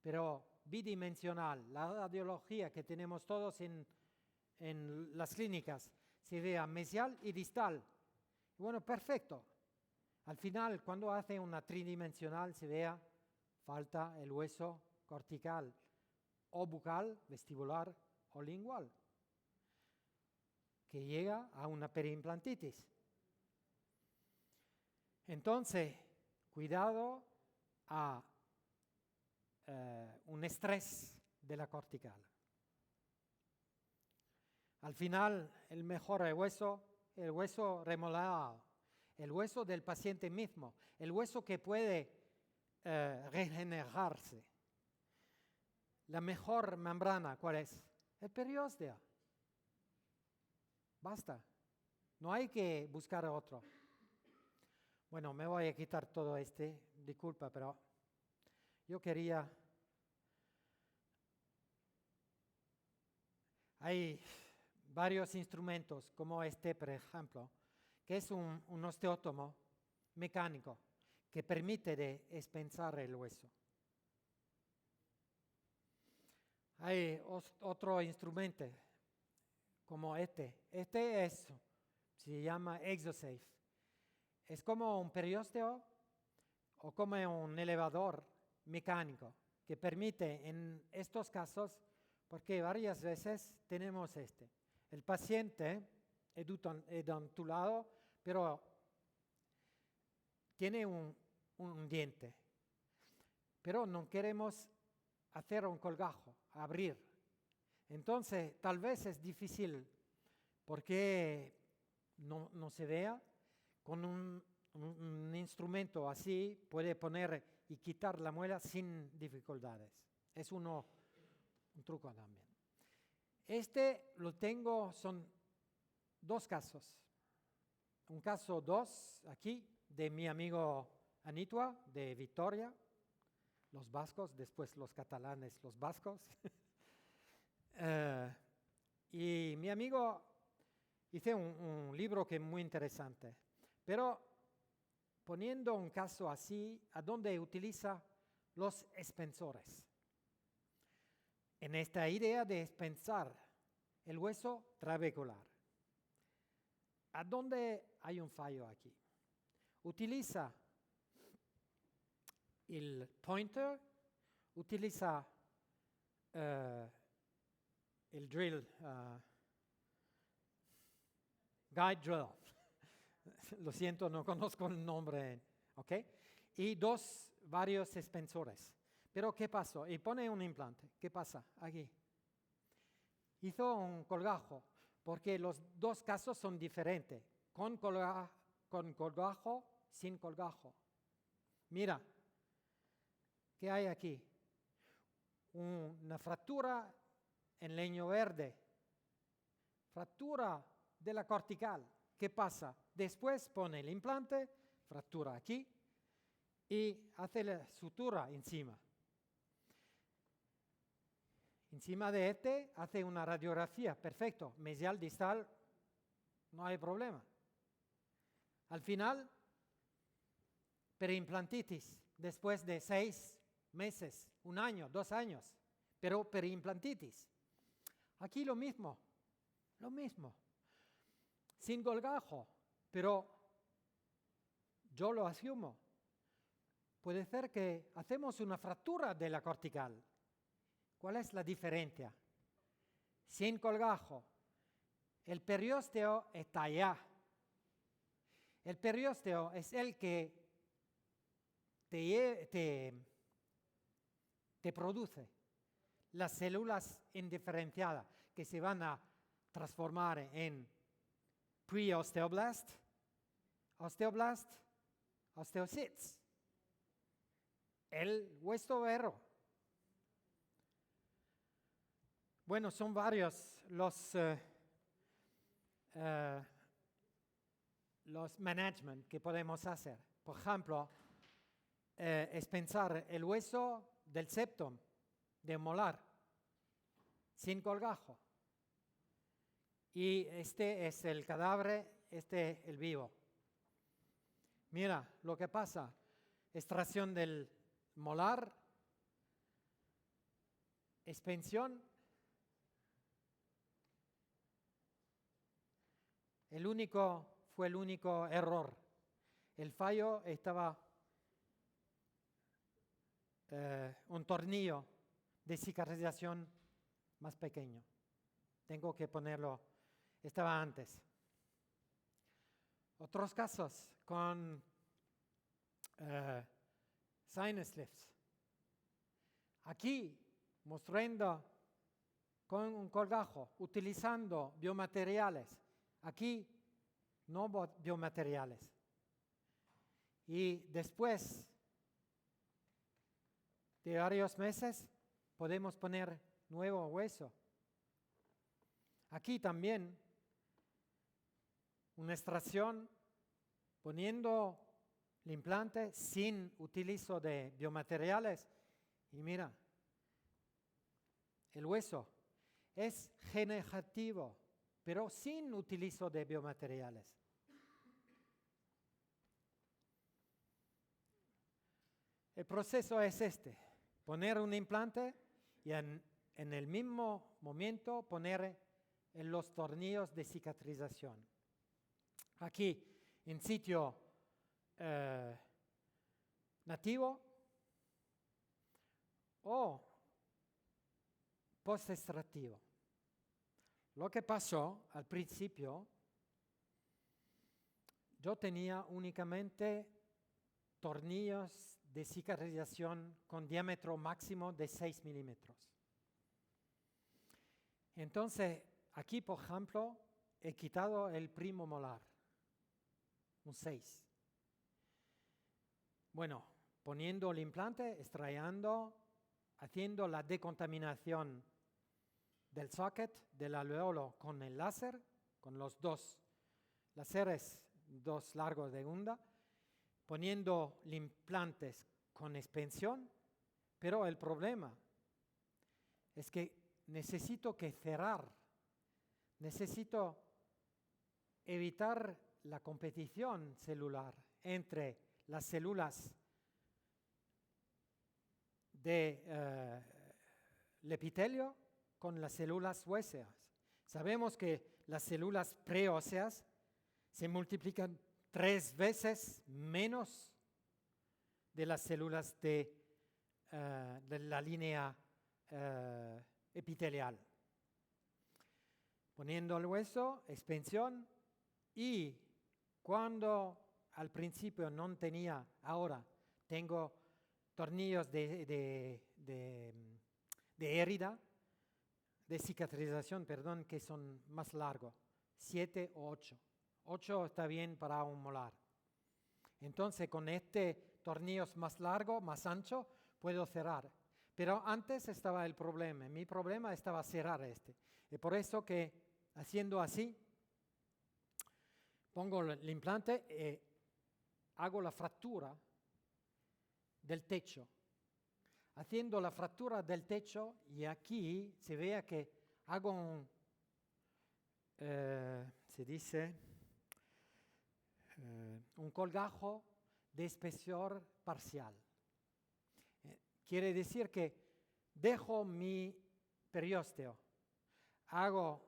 Speaker 1: pero bidimensional, la radiología que tenemos todos en las clínicas, se vea mesial y distal. Bueno, perfecto. Al final, cuando hace una tridimensional, se vea, falta el hueso cortical o bucal, vestibular o lingual, que llega a una periimplantitis. Entonces, cuidado a un estrés de la cortical. Al final, el mejor hueso, el hueso remodelado, el hueso del paciente mismo, el hueso que puede regenerarse. La mejor membrana, ¿cuál es? El periósteo. Basta. No hay que buscar otro. Bueno, me voy a quitar todo disculpa, pero yo quería... Hay varios instrumentos, como por ejemplo, que es un osteótomo mecánico que permite de expensar el hueso. Hay otro instrumento como se llama ExoSafe. Es como un periósteo o como un elevador mecánico que permite en estos casos, porque varias veces tenemos el paciente edontulado, pero tiene un diente, pero no queremos hacer un colgajo, abrir. Entonces, tal vez es difícil porque no se vea. Con un instrumento así puede poner y quitar la muela sin dificultades. Es un truco también. Lo tengo, son dos casos. Un caso 2 aquí de mi amigo Anitua de Vitoria, los vascos, después los catalanes, los vascos. Y mi amigo hice un libro que es muy interesante, pero poniendo un caso así, a donde utiliza los expensores. En esta idea de expensar el hueso trabecular. ¿A dónde hay un fallo aquí? Utiliza el pointer, utiliza el drill, guide drill. Lo siento, no conozco el nombre, ¿ok? Y varios expensores. Pero ¿qué pasó? Y pone un implante. ¿Qué pasa aquí? Hizo un colgajo, porque los dos casos son diferentes. Con colgajo, sin colgajo. Mira, ¿qué hay aquí? Una fractura en leño verde. Fractura de la cortical. ¿Qué pasa? Después pone el implante, fractura aquí y hace la sutura encima. Encima de hace una radiografía, perfecto, mesial, distal, no hay problema. Al final, periimplantitis, después de 6 meses, 1 año, 2 años, pero periimplantitis. Aquí lo mismo. Sin colgajo, pero yo lo asumo. Puede ser que hacemos una fractura de la cortical. ¿Cuál es la diferencia? Sin colgajo, el periósteo está allá. El periósteo es el que te produce las células indiferenciadas que se van a transformar en pre-osteoblast, osteoblast, osteocytes. El hueso vero. Bueno, son varios los management que podemos hacer. Por ejemplo, es pensar el hueso del septum, de molar, sin colgajo. Y este es el cadáver, este el vivo. Mira lo que pasa. Extracción del molar, expansión. Fue el único error. El fallo estaba un tornillo de cicatrización más pequeño. Tengo que ponerlo, estaba antes. Otros casos con sinus lifts. Aquí, mostrando con un colgajo, utilizando biomateriales. Aquí, no biomateriales. Y después de varios meses, podemos poner nuevo hueso. Aquí también, una extracción, poniendo el implante sin utilizo de biomateriales. Y mira, el hueso es generativo, pero sin utilizo de biomateriales. El proceso es este, poner un implante y en el mismo momento poner en los tornillos de cicatrización. Aquí, en sitio nativo o post-extractivo. Lo que pasó al principio, yo tenía únicamente tornillos de cicatrización con diámetro máximo de 6 milímetros. Entonces, aquí, por ejemplo, he quitado el primo molar, un 6. Bueno, poniendo el implante, extrayendo, haciendo la decontaminación del socket, del alveolo con el láser, con los dos láseres, dos largos de onda, poniendo implantes con expansión, pero el problema es que necesito cerrar, necesito evitar la competición celular entre las células del epitelio con las células óseas. Sabemos que las células preóseas se multiplican 3 veces menos de las células de la línea epitelial. Poniendo el hueso, expansión, y cuando al principio no tenía, ahora tengo tornillos de herida, de cicatrización, perdón, que son más largos, 7 o 8. 8 está bien para un molar. Entonces, con este tornillos más largo, más ancho, puedo cerrar. Pero antes estaba el problema. Mi problema estaba cerrar este. Y por eso que, haciendo así, pongo el implante y hago la fractura del techo. Haciendo la fractura del techo, y aquí se vea que hago un, se dice, un colgajo de espesor parcial. Quiere decir que dejo mi periósteo, hago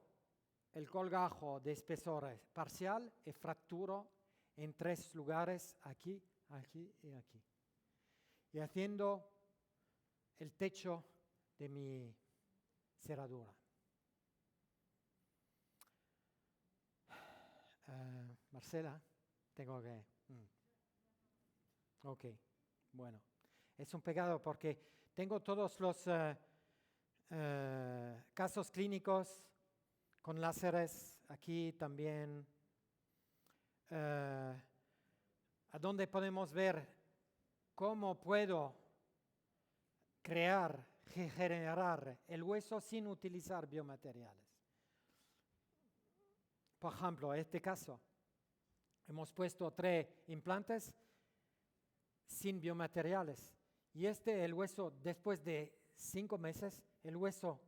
Speaker 1: el colgajo de espesor parcial y fracturo en 3 lugares, aquí, aquí y aquí. Y haciendo el techo de mi cerradura. Marcela, tengo que... Ok, bueno. Es un pecado porque tengo todos los Casos clínicos con láseres, aquí también, a donde podemos ver cómo puedo crear, regenerar el hueso sin utilizar biomateriales. Por ejemplo, en este caso, hemos puesto 3 implantes sin biomateriales. Y el hueso, después de 5 meses, el hueso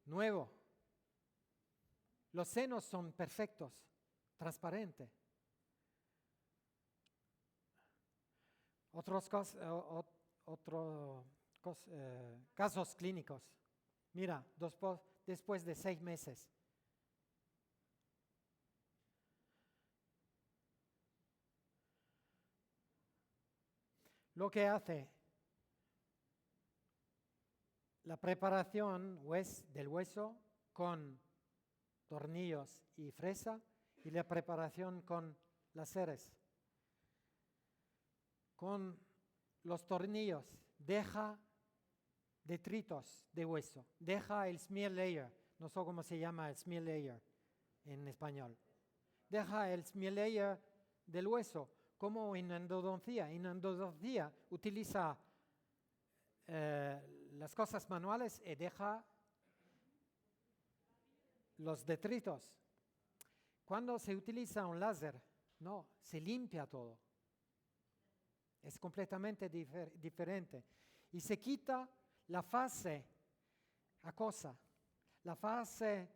Speaker 1: nuevo. Los senos son perfectos, transparentes. Otros casos clínicos. Mira, después de 6 meses. Lo que hace la preparación del hueso con tornillos y fresa y la preparación con láseres. Con los tornillos deja detritos de hueso, deja el smear layer, no sé cómo se llama el smear layer en español. Deja el smear layer del hueso, como en endodoncia. En endodoncia utiliza las cosas manuales y deja los detritos. Cuando se utiliza un láser, no, se limpia todo. Es completamente diferente. Y se quita la fase acuosa, la fase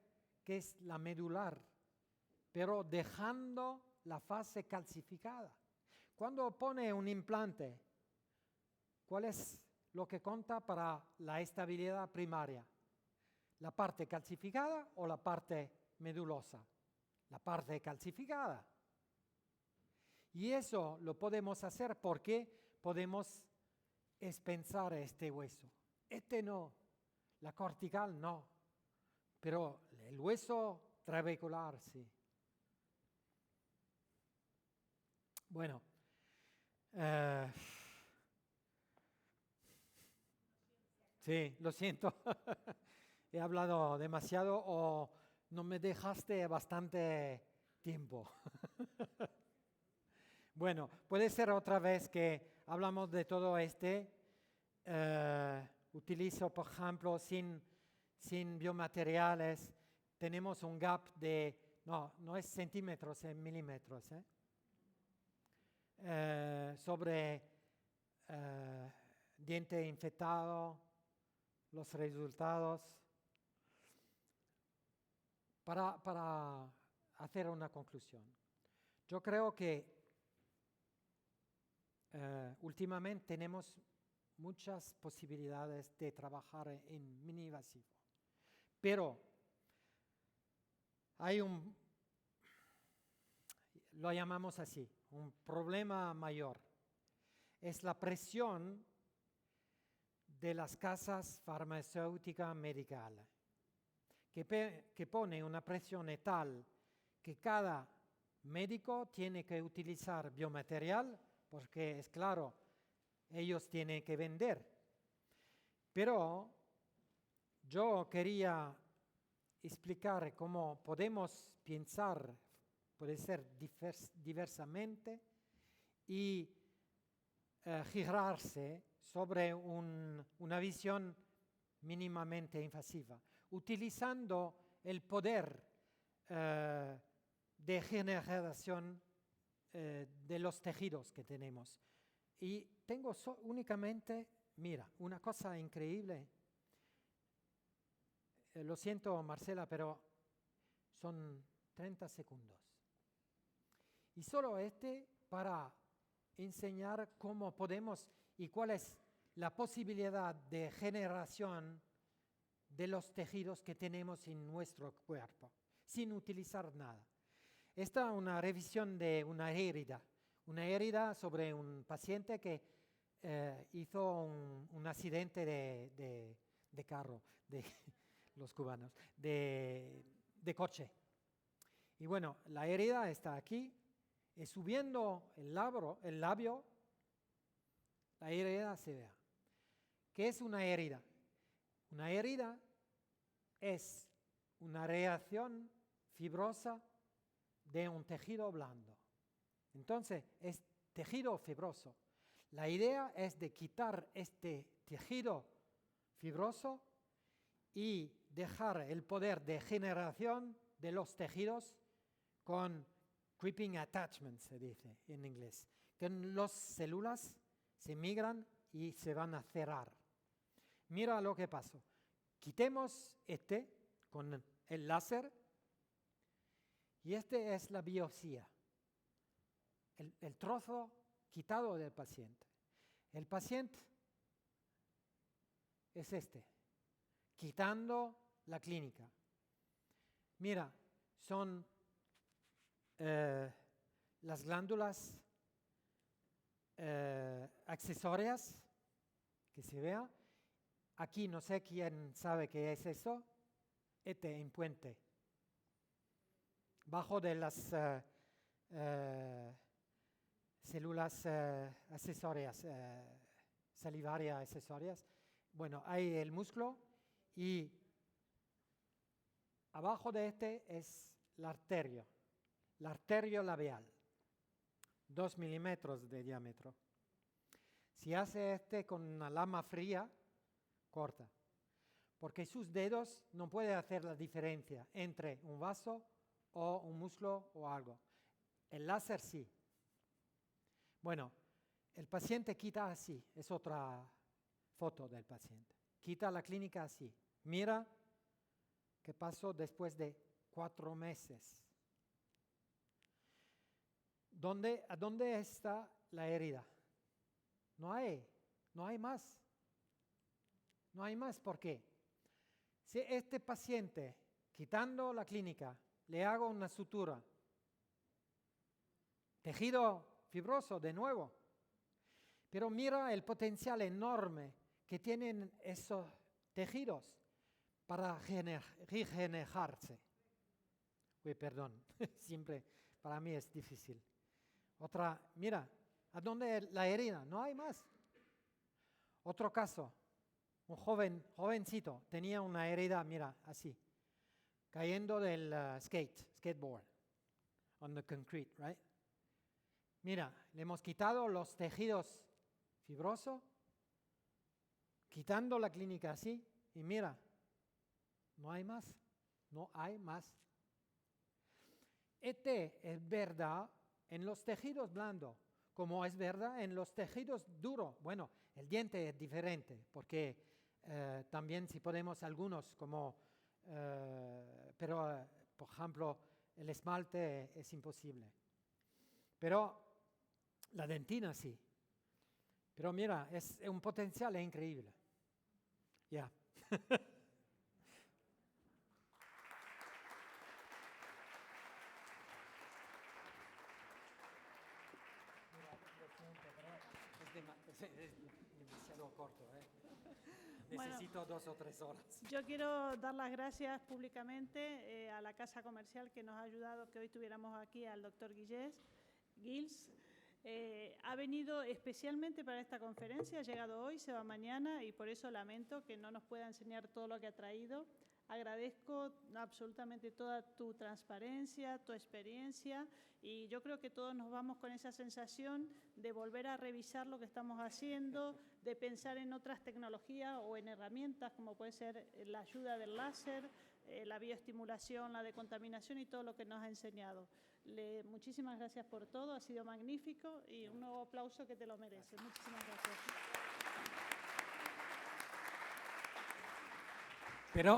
Speaker 1: que es la medular, pero dejando la fase calcificada. Cuando pone un implante, ¿cuál es lo que cuenta para la estabilidad primaria? ¿La parte calcificada o la parte medulosa? La parte calcificada. Y eso lo podemos hacer porque podemos expensar este hueso. Este no, la cortical no, pero el hueso trabecular sí. Bueno, sí, lo siento. He hablado demasiado o no me dejaste bastante tiempo. Bueno, puede ser otra vez que hablamos de todo utilizo, por ejemplo, sin biomateriales, tenemos un gap de, no es centímetros, es milímetros, sobre diente infectado, los resultados, para hacer una conclusión. Yo creo que últimamente tenemos muchas posibilidades de trabajar en mini-invasivo, pero hay lo llamamos así, un problema mayor. Es la presión de las casas farmacéuticas medicales, que pone una presión tal que cada médico tiene que utilizar biomaterial, porque es claro, ellos tienen que vender. Pero yo quería explicar cómo podemos pensar, puede ser diversamente, y girarse sobre una visión mínimamente invasiva, utilizando el poder de generación de los tejidos que tenemos. Y tengo únicamente, mira, una cosa increíble. Lo siento, Marcela, pero son 30 segundos. Y solo para enseñar cómo podemos y cuál es la posibilidad de generación de los tejidos que tenemos en nuestro cuerpo, sin utilizar nada. Esta es una revisión de una herida sobre un paciente que hizo un accidente de carro, de los cubanos, de coche. Y bueno, la herida está aquí, y subiendo el labio, la herida se ve. ¿Qué es una herida? Una herida es una reacción fibrosa de un tejido blando. Entonces, es tejido fibroso. La idea es de quitar este tejido fibroso y dejar el poder de generación de los tejidos con creeping attachment, se dice en inglés, que las células se migran y se van a cerrar. Mira lo que pasó. Quitemos este con el láser y este es la biopsia, el trozo quitado del paciente. El paciente es este, quitando la clínica. Mira, son las glándulas accesorias que se vea. Aquí no sé quién sabe qué es eso. Este impuente. Bajo de las células accesorias, salivarias accesorias. Bueno, hay el músculo y abajo de este es la arterio labial, 2 milímetros de diámetro. Si hace este con una lama fría, corta, porque sus dedos no pueden hacer la diferencia entre un vaso o un músculo o algo. El láser sí. Bueno, el paciente quita así, es otra foto del paciente. Quita la clínica así. Mira qué pasó después de 4 meses. ¿A dónde está la herida? No hay más. No hay más, ¿por qué? Si este paciente, quitando la clínica, le hago una sutura, tejido fibroso de nuevo, pero mira el potencial enorme que tienen esos tejidos para regenerarse. Uy, perdón, siempre para mí es difícil. Otra, mira, ¿a dónde la herida? No hay más. Otro caso, un jovencito, tenía una herida, mira, así, cayendo del skateboard, on the concrete, right? Mira, le hemos quitado los tejidos fibrosos, quitando la clínica así, y mira, no hay más, no hay más. Este es verdad en los tejidos blandos, como es verdad en los tejidos duros. Bueno, el diente es diferente, porque también si podemos algunos, como, pero por ejemplo, el esmalte es imposible. Pero la dentina sí. Pero mira, es un potencial increíble. Ya. Es demasiado corto, ¿eh? Necesito 2 o 3 horas.
Speaker 2: Yo quiero dar las gracias públicamente a la Casa Comercial que nos ha ayudado que hoy tuviéramos aquí al doctor Gils. Ha venido especialmente para esta conferencia, ha llegado hoy, se va mañana y por eso lamento que no nos pueda enseñar todo lo que ha traído. Agradezco absolutamente toda tu transparencia, tu experiencia y yo creo que todos nos vamos con esa sensación de volver a revisar lo que estamos haciendo, de pensar en otras tecnologías o en herramientas como puede ser la ayuda del láser, la bioestimulación, la decontaminación y todo lo que nos ha enseñado. Muchísimas gracias por todo, ha sido magnífico y un nuevo aplauso que te lo mereces. Muchísimas gracias.